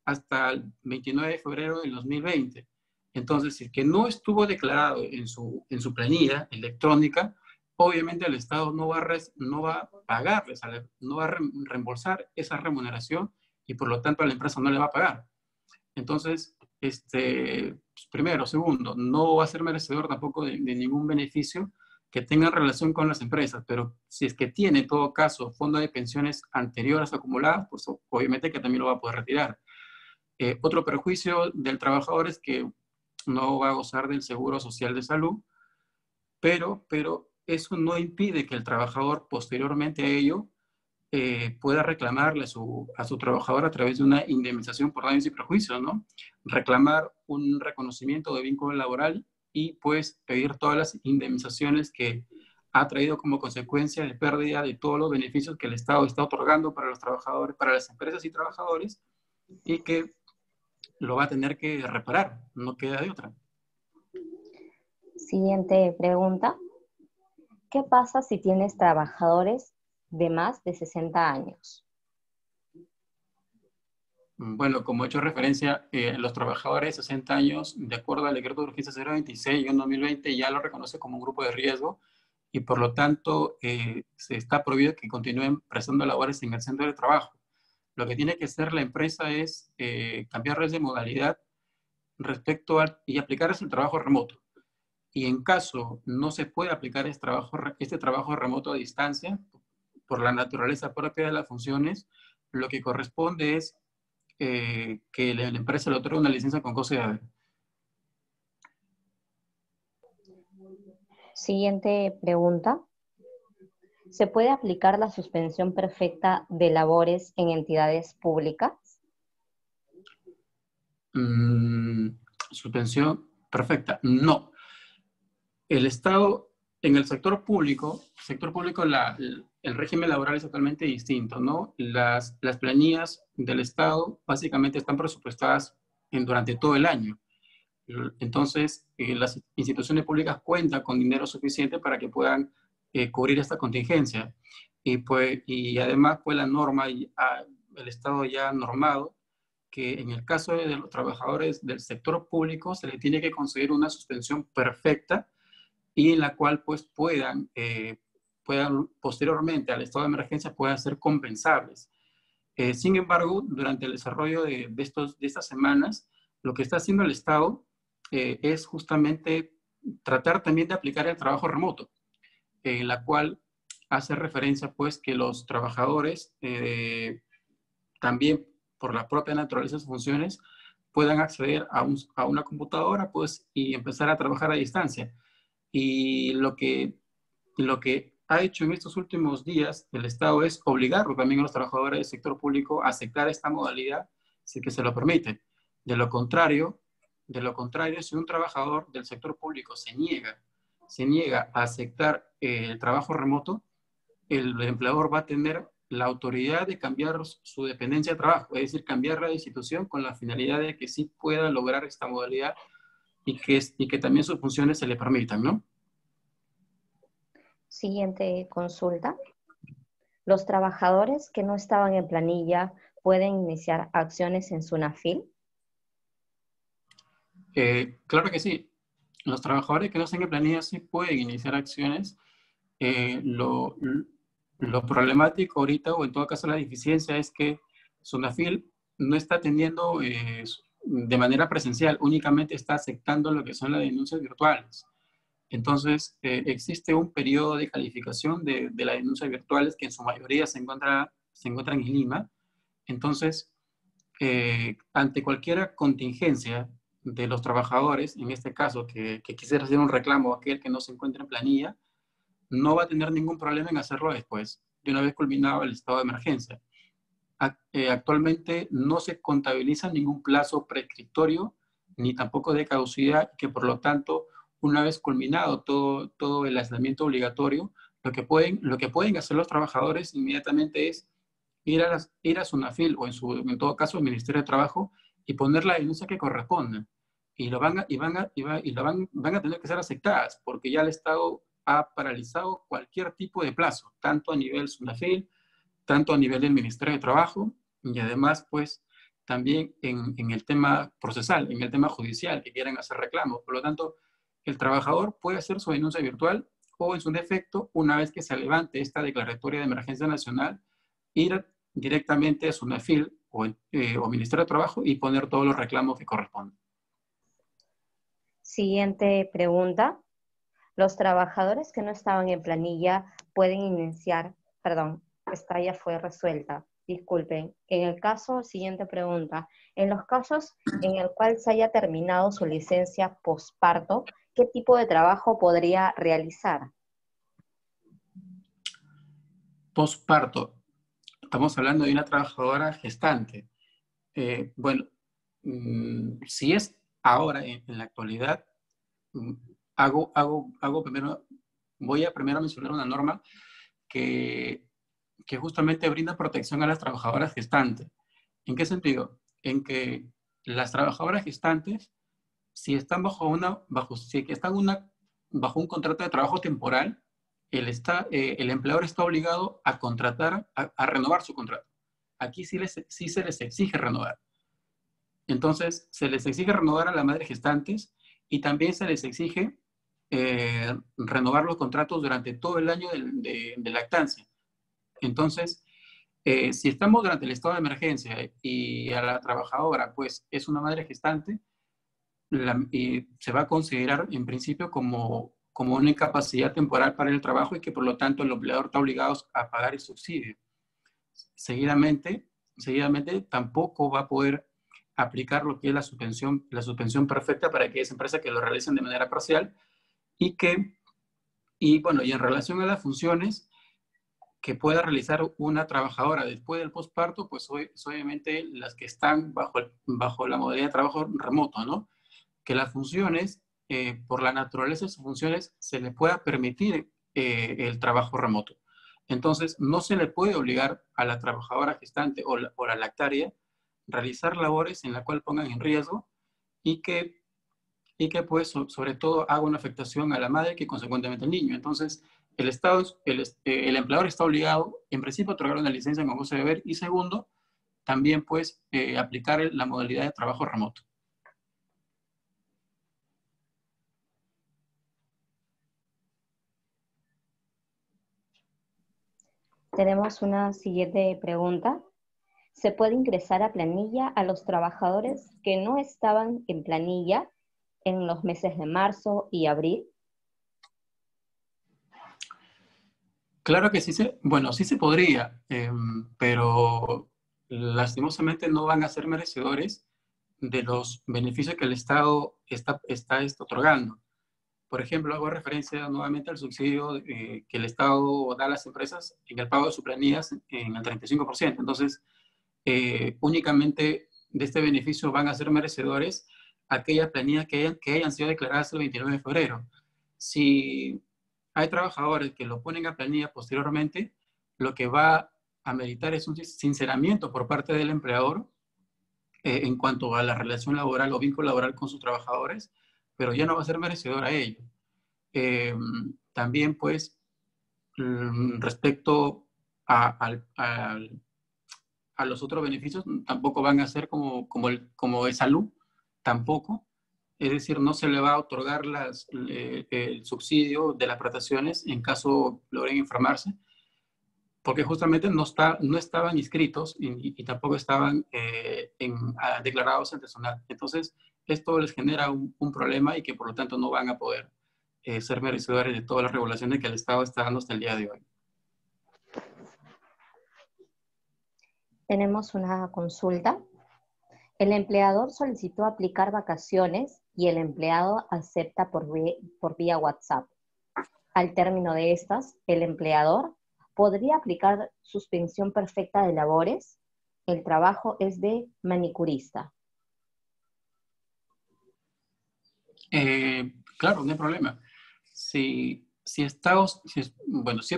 hasta el 29 de febrero del 2020. Entonces, si es que no estuvo declarado en su planilla electrónica, obviamente el Estado no va a pagarles, no va a reembolsar esa remuneración y por lo tanto a la empresa no le va a pagar. Entonces, pues primero, segundo, no va a ser merecedor tampoco de ningún beneficio que tenga relación con las empresas, pero si es que tiene en todo caso fondo de pensiones anteriores acumuladas, pues obviamente que también lo va a poder retirar. Otro perjuicio del trabajador es que no va a gozar del seguro social de salud, pero eso no impide que el trabajador posteriormente a ello pueda reclamarle a su trabajador a través de una indemnización por daños y perjuicios, ¿no? Reclamar un reconocimiento de vínculo laboral y pues pedir todas las indemnizaciones que ha traído como consecuencia de pérdida de todos los beneficios que el Estado está otorgando para los trabajadores, para las empresas y trabajadores, y que lo va a tener que reparar, no queda de otra. Siguiente pregunta. ¿Qué pasa si tienes trabajadores de más de 60 años? Bueno, como he hecho referencia, los trabajadores de 60 años, de acuerdo al decreto de urgencia 026-2020, ya lo reconoce como un grupo de riesgo y por lo tanto se está prohibido que continúen prestando labores en el centro de trabajo. Lo que tiene que hacer la empresa es cambiarles de modalidad y aplicarles el trabajo remoto. Y en caso no se pueda aplicar este trabajo remoto a distancia, por la naturaleza propia de las funciones, lo que corresponde es que la empresa le otorgue una licencia con goce de haber. Siguiente pregunta. ¿Se puede aplicar la suspensión perfecta de labores en entidades públicas? Suspensión perfecta. No. El Estado, en el sector público el régimen laboral es totalmente distinto, ¿no? Las planillas del Estado básicamente están presupuestadas durante todo el año. Entonces, las instituciones públicas cuentan con dinero suficiente para que puedan cubrir esta contingencia. Y además, pues la norma, el Estado ya ha normado que en el caso de los trabajadores del sector público se les tiene que conceder una suspensión perfecta y en la cual pues puedan posteriormente al estado de emergencia puedan ser compensables. Sin embargo, durante el desarrollo de estas semanas, lo que está haciendo el Estado es justamente tratar también de aplicar el trabajo remoto, en la cual hace referencia pues que los trabajadores también por la propia naturaleza de sus funciones puedan acceder a una computadora pues y empezar a trabajar a distancia. Y lo que ha hecho en estos últimos días el Estado es obligar también a los trabajadores del sector público a aceptar esta modalidad si que se lo permite. De lo contrario, si un trabajador del sector público se niega a aceptar el trabajo remoto, el empleador va a tener la autoridad de cambiar su dependencia de trabajo, es decir, cambiarla de institución con la finalidad de que sí pueda lograr esta modalidad y que también sus funciones se le permitan, ¿no? Siguiente consulta. ¿Los trabajadores que no estaban en planilla pueden iniciar acciones en SUNAFIL? Claro que sí. Los trabajadores que no están en planilla sí pueden iniciar acciones. Lo problemático ahorita, o en todo caso la deficiencia, es que SUNAFIL no está atendiendo de manera presencial, únicamente está aceptando lo que son las denuncias virtuales. Entonces, existe un periodo de calificación de las denuncias virtuales que en su mayoría se encuentran en Lima, Entonces, ante cualquier contingencia de los trabajadores, en este caso, que quisiera hacer un reclamo a aquel que no se encuentra en planilla, no va a tener ningún problema en hacerlo después, de una vez culminado el estado de emergencia. Actualmente no se contabiliza ningún plazo prescriptorio, ni tampoco de caducidad, que por lo tanto, una vez culminado todo el aislamiento obligatorio, lo que pueden hacer los trabajadores inmediatamente es ir a SUNAFIL o en todo caso al Ministerio de Trabajo y poner la denuncia que corresponda. Y van a tener que ser aceptadas porque ya el Estado ha paralizado cualquier tipo de plazo, tanto a nivel SUNAFIL, tanto a nivel del Ministerio de Trabajo y además pues también en el tema procesal, en el tema judicial, que quieran hacer reclamos. Por lo tanto, el trabajador puede hacer su denuncia virtual o en su defecto, una vez que se levante esta declaratoria de emergencia nacional, ir directamente a SUNAFIL o Ministerio de Trabajo y poner todos los reclamos que corresponden. Siguiente pregunta. Los trabajadores que no estaban en planilla pueden iniciar, perdón, esta ya fue resuelta, disculpen. En el caso, siguiente pregunta, en los casos en el cual se haya terminado su licencia posparto, ¿qué tipo de trabajo podría realizar? Posparto. Estamos hablando de una trabajadora gestante. Bueno, si es ahora, en la actualidad, voy a primero mencionar una norma que justamente brinda protección a las trabajadoras gestantes. ¿En qué sentido? En que las trabajadoras gestantes, si están bajo un contrato de trabajo temporal, el empleador está obligado a contratar, a renovar su contrato. Aquí sí se les exige renovar. Entonces, se les exige renovar a las madres gestantes y también se les exige renovar los contratos durante todo el año de lactancia. Entonces, si estamos durante el estado de emergencia y a la trabajadora, pues, es una madre gestante, y se va a considerar en principio como una incapacidad temporal para el trabajo y que por lo tanto el empleador está obligado a pagar el subsidio. Seguidamente tampoco va a poder aplicar lo que es la suspensión perfecta para aquellas empresas que lo realicen de manera parcial y en relación a las funciones que pueda realizar una trabajadora después del posparto, pues obviamente las que están bajo la modalidad de trabajo remoto, ¿no? Que las funciones, por la naturaleza de sus funciones, se le pueda permitir el trabajo remoto. Entonces, no se le puede obligar a la trabajadora gestante o la lactaria realizar labores en la cual pongan en riesgo y que pues, sobre todo, haga una afectación a la madre que consecuentemente al niño. Entonces, el empleador está obligado, en principio, a otorgar una licencia con goce de deber y segundo, también, pues, aplicar la modalidad de trabajo remoto. Tenemos una siguiente pregunta. ¿Se puede ingresar a planilla a los trabajadores que no estaban en planilla en los meses de marzo y abril? Claro que sí sí se podría, pero lastimosamente no van a ser merecedores de los beneficios que el Estado está otorgando. Por ejemplo, hago referencia nuevamente al subsidio que el Estado da a las empresas en el pago de sus planillas en el 35%. Entonces, únicamente de este beneficio van a ser merecedores aquellas planillas que hayan sido declaradas el 29 de febrero. Si hay trabajadores que lo ponen a planilla posteriormente, lo que va a meritar es un sinceramiento por parte del empleador en cuanto a la relación laboral o vínculo laboral con sus trabajadores, pero ya no va a ser merecedor a ello. También, pues, respecto a los otros beneficios, tampoco van a ser como el salud, tampoco. Es decir, no se le va a otorgar el subsidio de las prestaciones en caso logren enfermarse, porque justamente no estaban inscritos y tampoco estaban declarados ante SUNAT. Entonces, esto les genera un problema y que por lo tanto no van a poder ser merecedores de todas las regulaciones que el Estado está dando hasta el día de hoy. Tenemos una consulta. El empleador solicitó aplicar vacaciones y el empleado acepta por vía WhatsApp. Al término de estas, el empleador podría aplicar suspensión perfecta de labores. El trabajo es de manicurista. Claro, no hay problema. Si es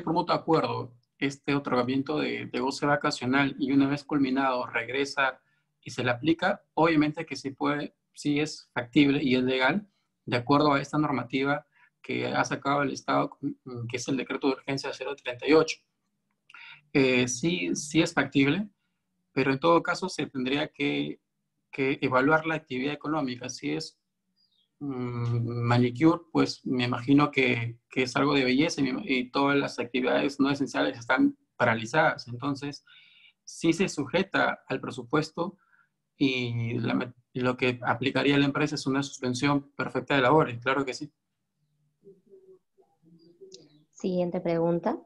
por mutuo acuerdo este otorgamiento de goce vacacional y una vez culminado regresa y se le aplica, obviamente que sí puede, sí es factible y es legal, de acuerdo a esta normativa que ha sacado el Estado, que es el decreto de urgencia 038. Sí es factible, pero en todo caso se tendría que evaluar la actividad económica. Si es manicure, pues me imagino que es algo de belleza y todas las actividades no esenciales están paralizadas. Entonces, sí se sujeta al presupuesto y lo que aplicaría la empresa es una suspensión perfecta de labores, claro que sí. Siguiente pregunta.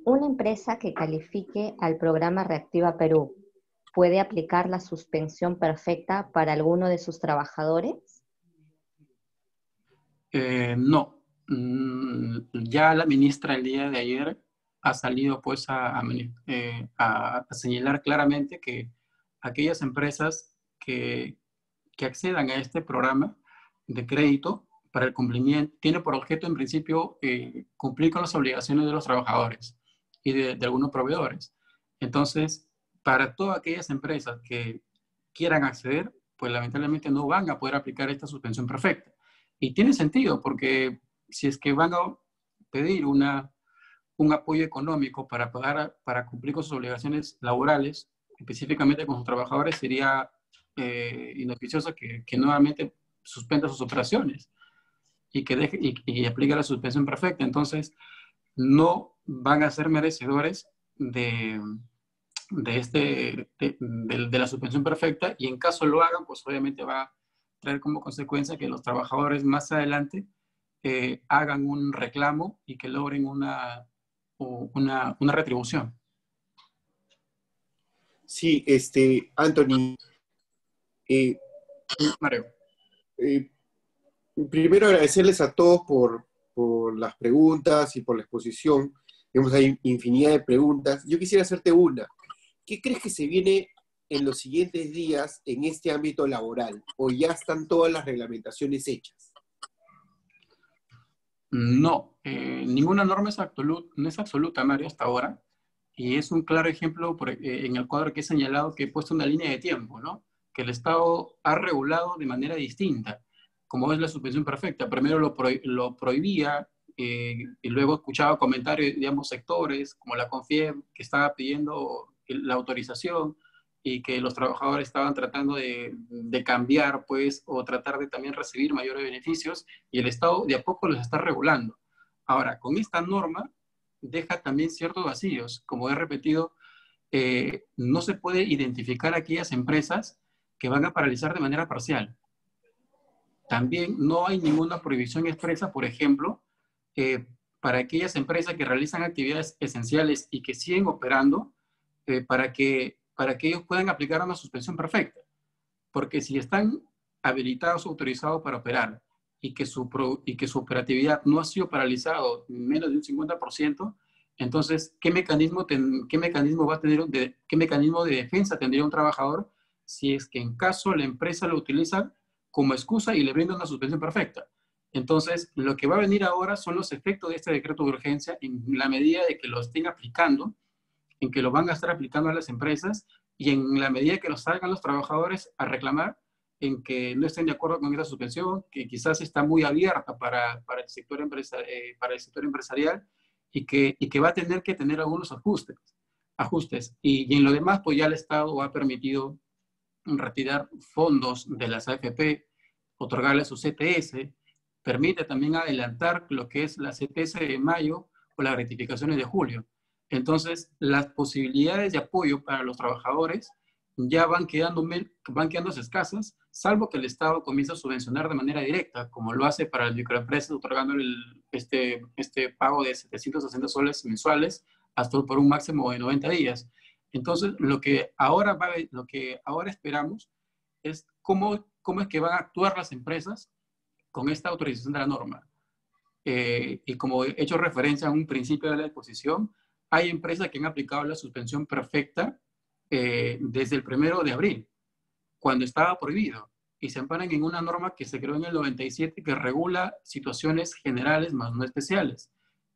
¿Una empresa que califique al programa Reactiva Perú puede aplicar la suspensión perfecta para alguno de sus trabajadores? No. Ya la ministra el día de ayer ha salido pues a señalar claramente que aquellas empresas que accedan a este programa de crédito para el cumplimiento, tiene por objeto en principio cumplir con las obligaciones de los trabajadores y de algunos proveedores. Entonces, para todas aquellas empresas que quieran acceder, pues lamentablemente no van a poder aplicar esta suspensión perfecta. Y tiene sentido, porque si es que van a pedir un apoyo económico para para cumplir con sus obligaciones laborales, específicamente con sus trabajadores, sería inoficioso que nuevamente suspenda sus operaciones y que y aplique la suspensión perfecta. Entonces, no van a ser merecedores de la suspensión perfecta, y en caso lo hagan, pues obviamente va a traer como consecuencia que los trabajadores más adelante hagan un reclamo y que logren una retribución. Sí, Anthony, Mario. Primero agradecerles a todos por las preguntas y por la exposición. Tenemos ahí infinidad de preguntas. Yo quisiera hacerte una. ¿Qué crees que se viene en los siguientes días en este ámbito laboral? ¿O ya están todas las reglamentaciones hechas? No, ninguna norma no es absoluta, Mario, hasta ahora. Y es un claro ejemplo en el cuadro que he señalado, que he puesto una línea de tiempo, ¿no? Que el Estado ha regulado de manera distinta, como es la suspensión perfecta. Primero lo prohibía y luego escuchaba comentarios de ambos sectores, como la CONFIEP, que estaba pidiendo la autorización y que los trabajadores estaban tratando de cambiar, pues, o tratar de también recibir mayores beneficios, y el Estado de a poco los está regulando. Ahora, con esta norma deja también ciertos vacíos. Como he repetido, no se puede identificar aquellas empresas que van a paralizar de manera parcial. También no hay ninguna prohibición expresa, por ejemplo, para aquellas empresas que realizan actividades esenciales y que siguen operando, para que ellos puedan aplicar una suspensión perfecta. Porque si están habilitados o autorizados para operar y que su operatividad no ha sido paralizado menos de un 50%, entonces, ¿qué mecanismo de defensa tendría un trabajador si es que en caso la empresa lo utiliza como excusa y le brinda una suspensión perfecta? Entonces, lo que va a venir ahora son los efectos de este decreto de urgencia en la medida de que lo estén aplicando, en que lo van a estar aplicando a las empresas, y en la medida que lo salgan los trabajadores a reclamar en que no estén de acuerdo con esta suspensión, que quizás está muy abierta para el sector empresarial y que va a tener que tener algunos ajustes. Y en lo demás, pues ya el Estado ha permitido retirar fondos de las AFP, otorgarle su CTS, permite también adelantar lo que es la CTS de mayo o las gratificaciones de julio. Entonces, las posibilidades de apoyo para los trabajadores ya van quedándose escasas, salvo que el Estado comience a subvencionar de manera directa, como lo hace para las microempresas, otorgando este pago de 760 soles mensuales hasta por un máximo de 90 días. Entonces, lo que ahora esperamos es cómo es que van a actuar las empresas con esta autorización de la norma. Y como he hecho referencia a un principio de la exposición, hay empresas que han aplicado la suspensión perfecta desde el 1 de abril, cuando estaba prohibido, y se amparan en una norma que se creó en el 97 que regula situaciones generales más no especiales.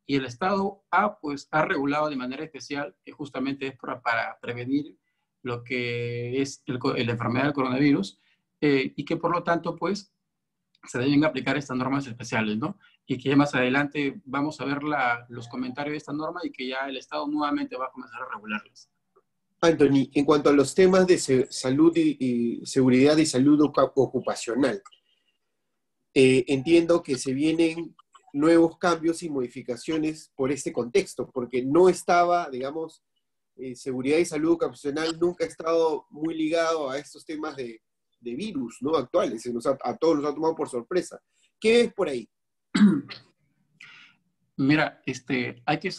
Y el Estado ha regulado de manera especial, que justamente es para prevenir lo que es la enfermedad del coronavirus, y que por lo tanto, pues, se deben aplicar estas normas especiales, ¿no? Y que ya más adelante vamos a ver los comentarios de esta norma y que ya el Estado nuevamente va a comenzar a regularlas. Anthony, en cuanto a los temas de salud y seguridad y salud ocupacional, entiendo que se vienen nuevos cambios y modificaciones por este contexto, porque no estaba, digamos, seguridad y salud ocupacional nunca ha estado muy ligado a estos temas de virus, ¿no? Actuales, a todos nos ha tomado por sorpresa. ¿Qué ves por ahí? Mira, hay que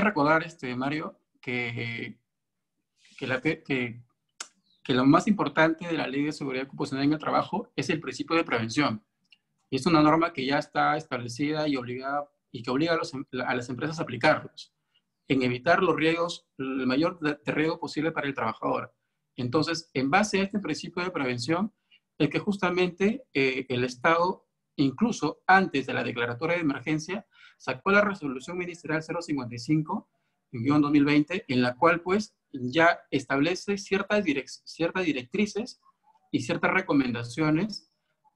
recordar, Mario, que lo más importante de la Ley de Seguridad Ocupacional en el Trabajo es el principio de prevención. Y es una norma que ya está establecida y que obliga a las empresas a aplicarlos, en evitar los riesgos, el mayor riesgo posible para el trabajador. Entonces, en base a este principio de prevención, es que justamente el Estado, incluso antes de la declaratoria de emergencia, sacó la resolución ministerial 055-2020, en la cual pues ya establece ciertas directrices y ciertas recomendaciones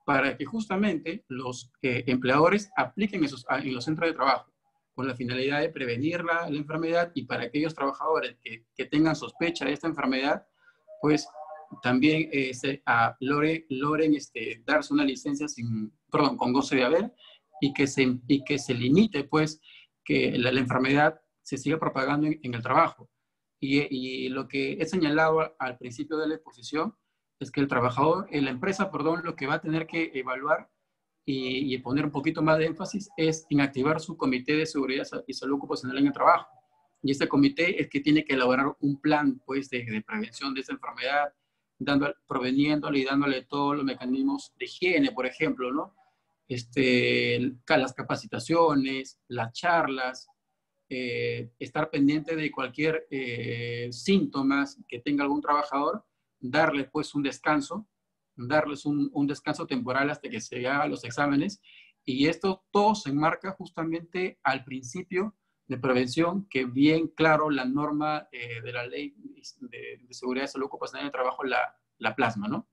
para que justamente los empleadores apliquen en los centros de trabajo, con la finalidad de prevenir la enfermedad, y para aquellos trabajadores que tengan sospecha de esta enfermedad, pues también logren darse una licencia con goce de haber, y que se limite pues que la enfermedad se siga propagando en el trabajo. Y lo que he señalado al principio de la exposición es que la empresa, lo que va a tener que evaluar y poner un poquito más de énfasis es en activar su comité de seguridad y salud ocupacional en el trabajo. Y este comité es que tiene que elaborar un plan pues, de prevención de esta enfermedad, proveniéndole y dándole todos los mecanismos de higiene, por ejemplo, ¿no? Las capacitaciones, las charlas, estar pendiente de cualquier síntomas que tenga algún trabajador, darle pues un descanso, darles un descanso temporal hasta que se hagan los exámenes, y esto todo se enmarca justamente al principio de prevención que bien claro la norma de la Ley de Seguridad y Salud Ocupacional en el Trabajo la plasma, ¿no?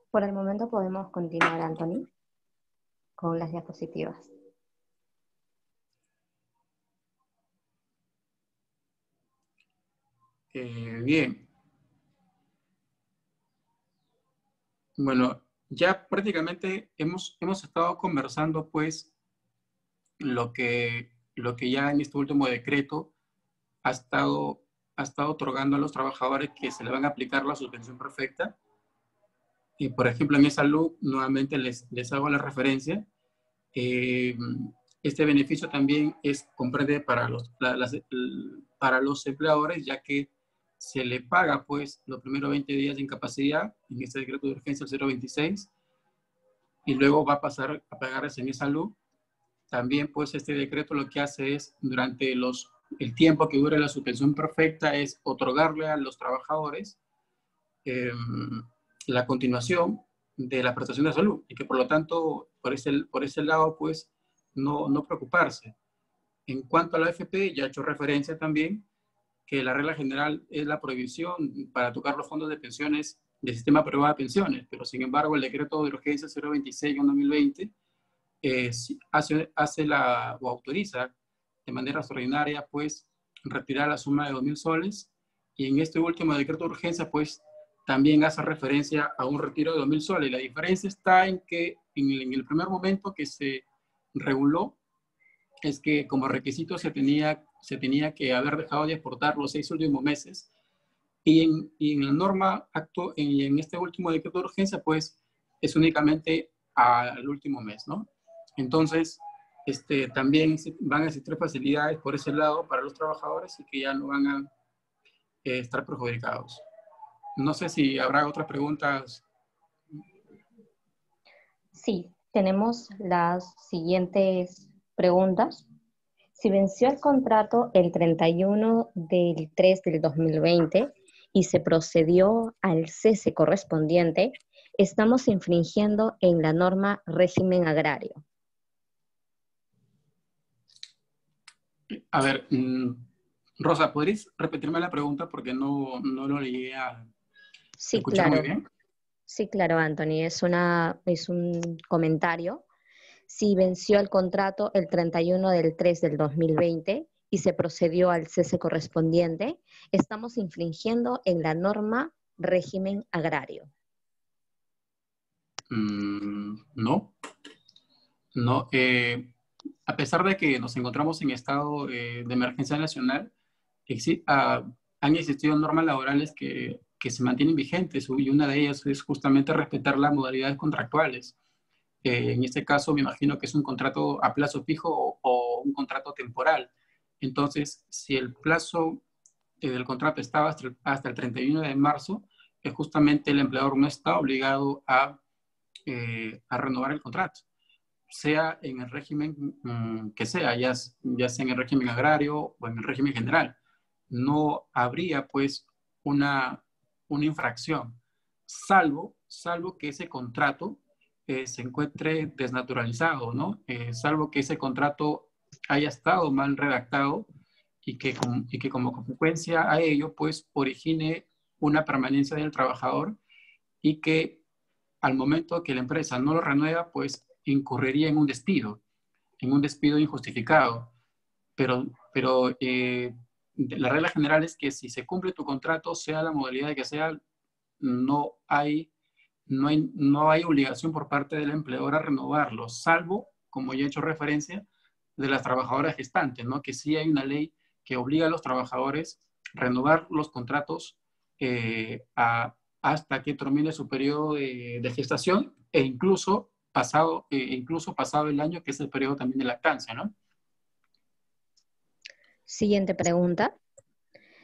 Por el momento podemos continuar, Anthony, con las diapositivas. Bien. Bueno, ya prácticamente hemos estado conversando, pues, lo que ya en este último decreto ha estado otorgando a los trabajadores que se le van a aplicar la suspensión perfecta. Y, por ejemplo, en salud, nuevamente les hago la referencia. Este beneficio también comprende para los empleadores, ya que se le paga pues los primeros 20 días de incapacidad en este decreto de urgencia 026, y luego va a pasar a pagarse en salud. También pues este decreto lo que hace es, durante el tiempo que dure la suspensión perfecta, es otorgarle a los trabajadores la continuación de la prestación de salud, y que por lo tanto por ese lado pues no preocuparse. En cuanto a la AFP, ya he hecho referencia también que la regla general es la prohibición para tocar los fondos de pensiones del sistema privado de pensiones, pero sin embargo el decreto de urgencia 026-2020 o autoriza de manera extraordinaria pues retirar la suma de 2.000 soles, y en este último decreto de urgencia pues también hace referencia a un retiro de 2.000 soles. La diferencia está en que en el primer momento que se reguló es que como requisito se tenía que haber dejado de exportar los 6 últimos meses, y en la norma en este último decreto de urgencia pues es únicamente al último mes, ¿no? Entonces también van a existir facilidades por ese lado para los trabajadores y que ya no van a estar perjudicados. No sé si habrá otras preguntas. Sí, tenemos las siguientes preguntas. Si venció el contrato el 31 del 3 del 2020 y se procedió al cese correspondiente, estamos infringiendo en la norma régimen agrario. A ver, Rosa, ¿podrías repetirme la pregunta porque no lo llegué a Sí, escuchar muy claro. bien? Sí, claro, Anthony. Es un comentario. Si venció el contrato el 31 del 3 del 2020 y se procedió al cese correspondiente, estamos infringiendo en la norma régimen agrario. No, no. A pesar de que nos encontramos en estado de emergencia nacional, han existido normas laborales que se mantienen vigentes y una de ellas es justamente respetar las modalidades contractuales. En este caso, me imagino que es un contrato a plazo fijo o un contrato temporal. Entonces, si el plazo del contrato estaba hasta el 31 de marzo, justamente el empleador no está obligado a renovar el contrato, sea en el régimen que sea, ya sea en el régimen agrario o en el régimen general. No habría, pues, una infracción, salvo que ese contrato se encuentre desnaturalizado, ¿no? Salvo que ese contrato haya estado mal redactado y que como consecuencia a ello, pues, origine una permanencia del trabajador y que al momento que la empresa no lo renueva, pues incurriría en un despido injustificado. Pero la regla general es que si se cumple tu contrato, sea la modalidad de que sea, no hay, no hay obligación por parte del empleador a renovarlo, salvo, como ya he hecho referencia, de las trabajadoras gestantes, ¿no? Que sí hay una ley que obliga a los trabajadores a renovar los contratos hasta que termine su periodo de gestación incluso pasado el año, que es el periodo también de lactancia, ¿no? Siguiente pregunta.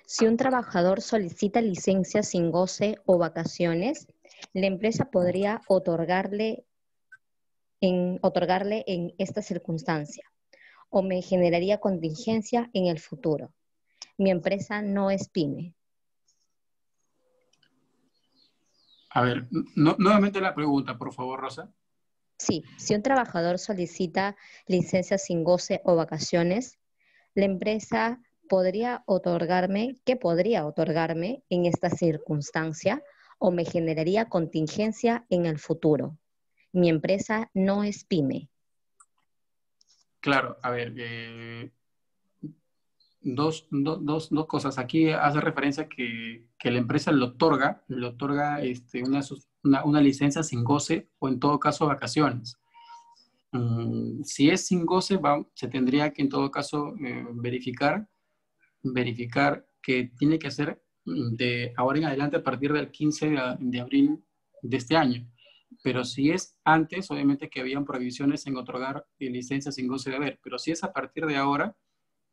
Si un trabajador solicita licencia sin goce o vacaciones, la empresa podría otorgarle en esta circunstancia o me generaría contingencia en el futuro. Mi empresa no es pyme. A ver, nuevamente la pregunta, por favor, Rosa. Sí, si un trabajador solicita licencia sin goce o vacaciones, la empresa ¿qué podría otorgarme en esta circunstancia o me generaría contingencia en el futuro? Mi empresa no es pyme. Claro, a ver, dos cosas. Aquí hace referencia que la empresa le otorga una licencia sin goce o en todo caso vacaciones. Si es sin goce, se tendría que en todo caso verificar que tiene que ser de ahora en adelante a partir del 15 de abril de este año. Pero si es antes, obviamente que habían prohibiciones en otorgar licencias sin goce de haber. Pero si es a partir de ahora,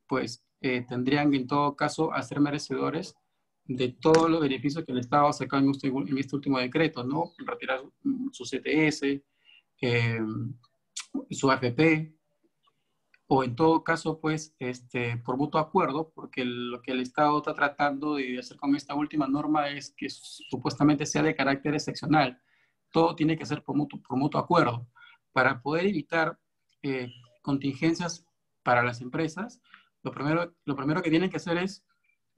pues tendrían en todo caso a ser merecedores de todos los beneficios que el Estado ha sacado en este último decreto, ¿no? Retirar su CTS, su AFP, o en todo caso, pues, por mutuo acuerdo, porque lo que el Estado está tratando de hacer con esta última norma es que supuestamente sea de carácter excepcional. Todo tiene que ser por mutuo acuerdo. Para poder evitar contingencias para las empresas, lo primero que tienen que hacer es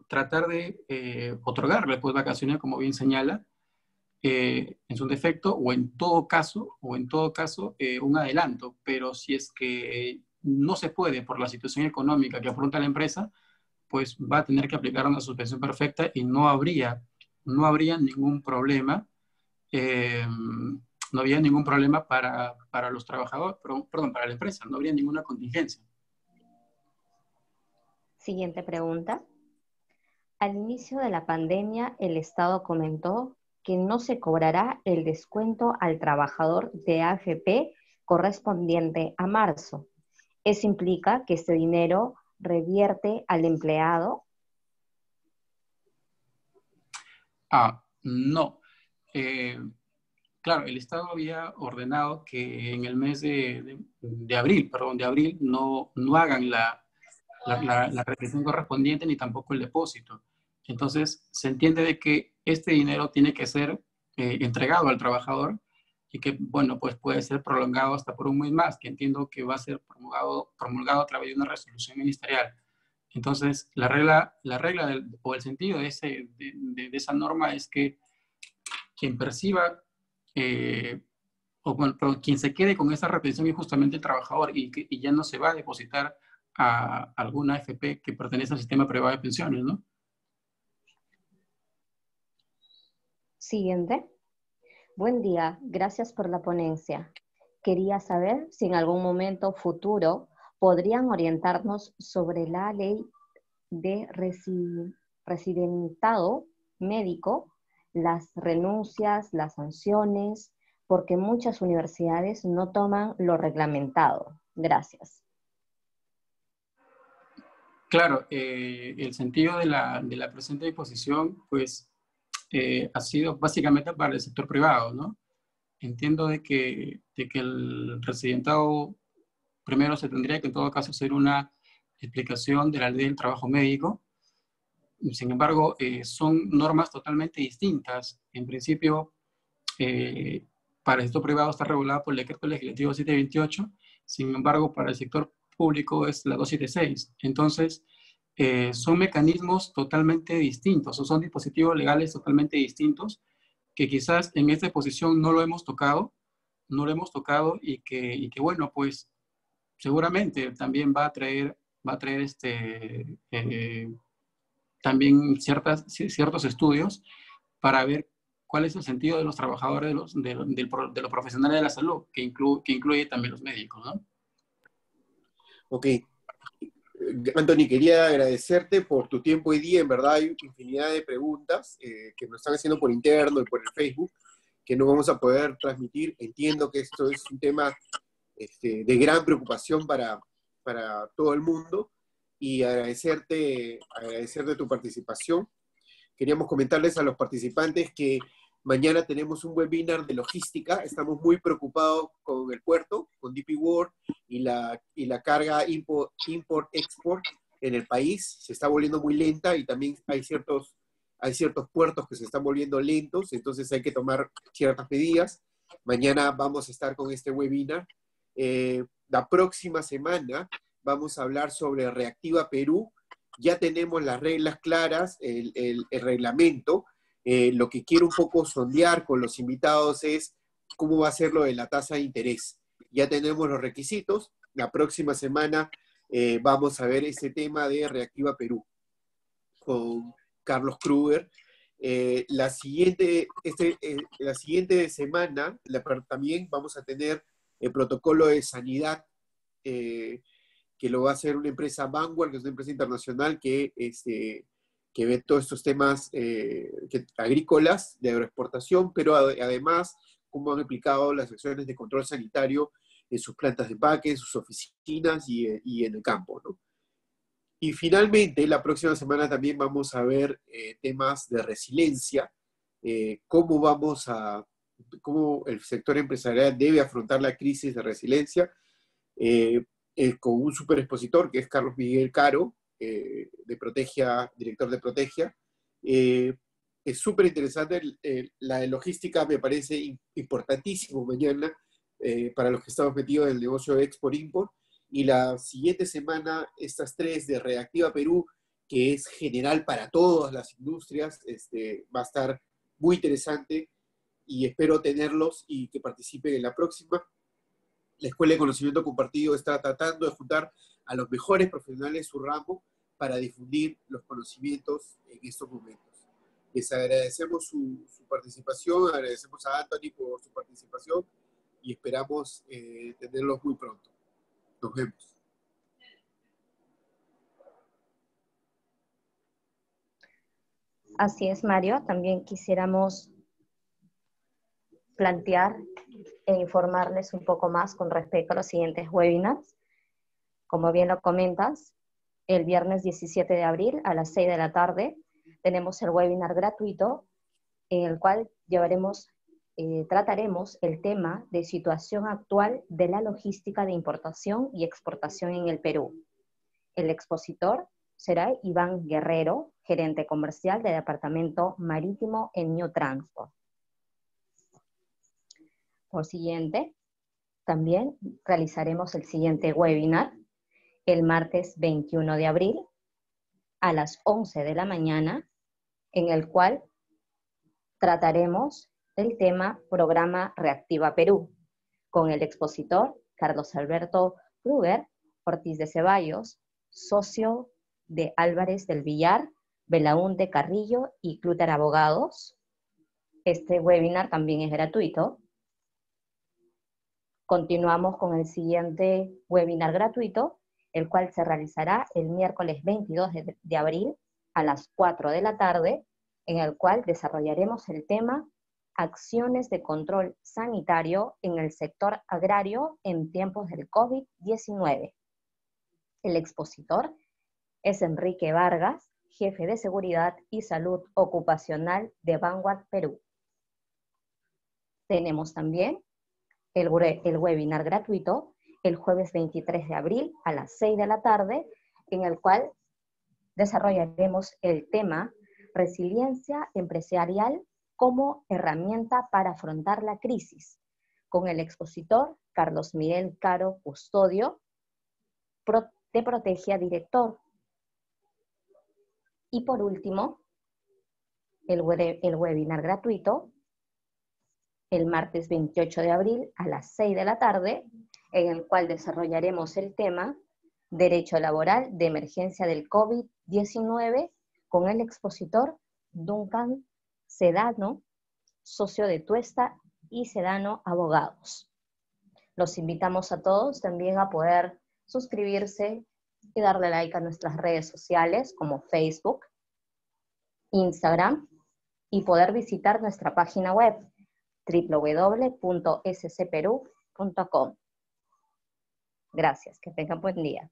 tratar de otorgarle pues, vacaciones, como bien señala, en su defecto, o en todo caso, un adelanto. Pero si es que no se puede por la situación económica que afronta la empresa, pues va a tener que aplicar una suspensión perfecta y no habría ningún problema, no había ningún problema para los trabajadores, perdón, para la empresa, no habría ninguna contingencia. Siguiente pregunta. Al inicio de la pandemia, el Estado comentó que no se cobrará el descuento al trabajador de AFP correspondiente a marzo. Eso implica que ese dinero revierte al empleado. No. Claro, el Estado había ordenado que en el mes de abril, no hagan la retención correspondiente ni tampoco el depósito. Entonces, se entiende de que este dinero tiene que ser entregado al trabajador y que, bueno, pues puede ser prolongado hasta por un mes más, que entiendo que va a ser promulgado a través de una resolución ministerial. Entonces, la regla o el sentido de esa norma es que quien perciba o bueno, pero quien se quede con esa retención es justamente el trabajador y ya no se va a depositar a alguna AFP que pertenece al sistema privado de pensiones, ¿no? Siguiente. Buen día, gracias por la ponencia. Quería saber si en algún momento futuro podrían orientarnos sobre la ley de residentado médico, las renuncias, las sanciones, porque muchas universidades no toman lo reglamentado. Gracias. Claro, el sentido de la presente disposición, pues, ha sido básicamente para el sector privado, ¿no? Entiendo de que el residentado primero se tendría que en todo caso hacer una explicación de la ley del trabajo médico. Sin embargo, son normas totalmente distintas. En principio, para el sector privado está regulado por el decreto legislativo 728, sin embargo, para el sector público es la 276. Entonces, son mecanismos totalmente distintos, o son dispositivos legales totalmente distintos, que quizás en esta exposición no lo hemos tocado, y que bueno, pues seguramente también va a traer también ciertos estudios para ver cuál es el sentido de los trabajadores, de los profesionales de la salud, que incluye también los médicos, ¿no? Ok. Anthony, quería agradecerte por tu tiempo hoy día. En verdad hay infinidad de preguntas que nos están haciendo por interno y por el Facebook que no vamos a poder transmitir. Entiendo que esto es un tema de gran preocupación para todo el mundo y agradecerte tu participación. Queríamos comentarles a los participantes que mañana tenemos un webinar de logística. Estamos muy preocupados con el puerto, con DP World y la carga import-export en el país. Se está volviendo muy lenta y también hay ciertos puertos que se están volviendo lentos, entonces hay que tomar ciertas medidas. Mañana vamos a estar con este webinar. La próxima semana vamos a hablar sobre Reactiva Perú. Ya tenemos las reglas claras, el reglamento. Lo que quiero un poco sondear con los invitados es cómo va a ser lo de la tasa de interés. Ya tenemos los requisitos. La próxima semana vamos a ver ese tema de Reactiva Perú con Carlos Kruger. La siguiente semana también vamos a tener el protocolo de sanidad que lo va a hacer una empresa Vanguard, que es una empresa internacional que ve todos estos temas agrícolas, de agroexportación, pero además cómo han aplicado las acciones de control sanitario en sus plantas de empaque, en sus oficinas y en el campo, ¿no? Y finalmente, la próxima semana también vamos a ver temas de resiliencia, cómo el sector empresarial debe afrontar la crisis de resiliencia, con un super expositor que es Carlos Miguel Caro, de Protegia, director de Protegia. Es súper interesante, la de logística me parece importantísimo mañana para los que estamos metidos en el negocio de Export-Import. Y la siguiente semana, estas tres de Reactiva Perú, que es general para todas las industrias, va a estar muy interesante y espero tenerlos y que participen en la próxima. La Escuela de Conocimiento Compartido está tratando de juntar a los mejores profesionales de su ramo para difundir los conocimientos en estos momentos. Les agradecemos su participación, agradecemos a Anthony por su participación y esperamos tenerlos muy pronto. Nos vemos. Así es, Mario. También quisiéramos plantear e informarles un poco más con respecto a los siguientes webinars. Como bien lo comentas, el viernes 17 de abril a las 6 de la tarde tenemos el webinar gratuito en el cual trataremos el tema de situación actual de la logística de importación y exportación en el Perú. El expositor será Iván Guerrero, gerente comercial del Departamento Marítimo en New Transport. Por siguiente, también realizaremos el siguiente webinar el martes 21 de abril a las 11 de la mañana, en el cual trataremos el tema Programa Reactiva Perú, con el expositor Carlos Alberto Kruger Ortiz de Ceballos, socio de Álvarez del Villar, Belaúnde Carrillo y Clutter Abogados. Este webinar también es gratuito. Continuamos con el siguiente webinar gratuito, el cual se realizará el miércoles 22 de abril a las 4 de la tarde, en el cual desarrollaremos el tema Acciones de control sanitario en el sector agrario en tiempos del COVID-19. El expositor es Enrique Vargas, jefe de Seguridad y Salud Ocupacional de Vanguard Perú. Tenemos también el webinar gratuito el jueves 23 de abril a las 6 de la tarde, en el cual desarrollaremos el tema Resiliencia empresarial como herramienta para afrontar la crisis, con el expositor Carlos Miguel Caro Custodio, de Protegia Director. Y por último, el webinar gratuito, el martes 28 de abril a las 6 de la tarde, en el cual desarrollaremos el tema Derecho Laboral de Emergencia del COVID-19 con el expositor Duncan Sedano, socio de Tuesta y Sedano Abogados. Los invitamos a todos también a poder suscribirse y darle like a nuestras redes sociales como Facebook, Instagram y poder visitar nuestra página web www.scperu.com. Gracias, que tengan buen día.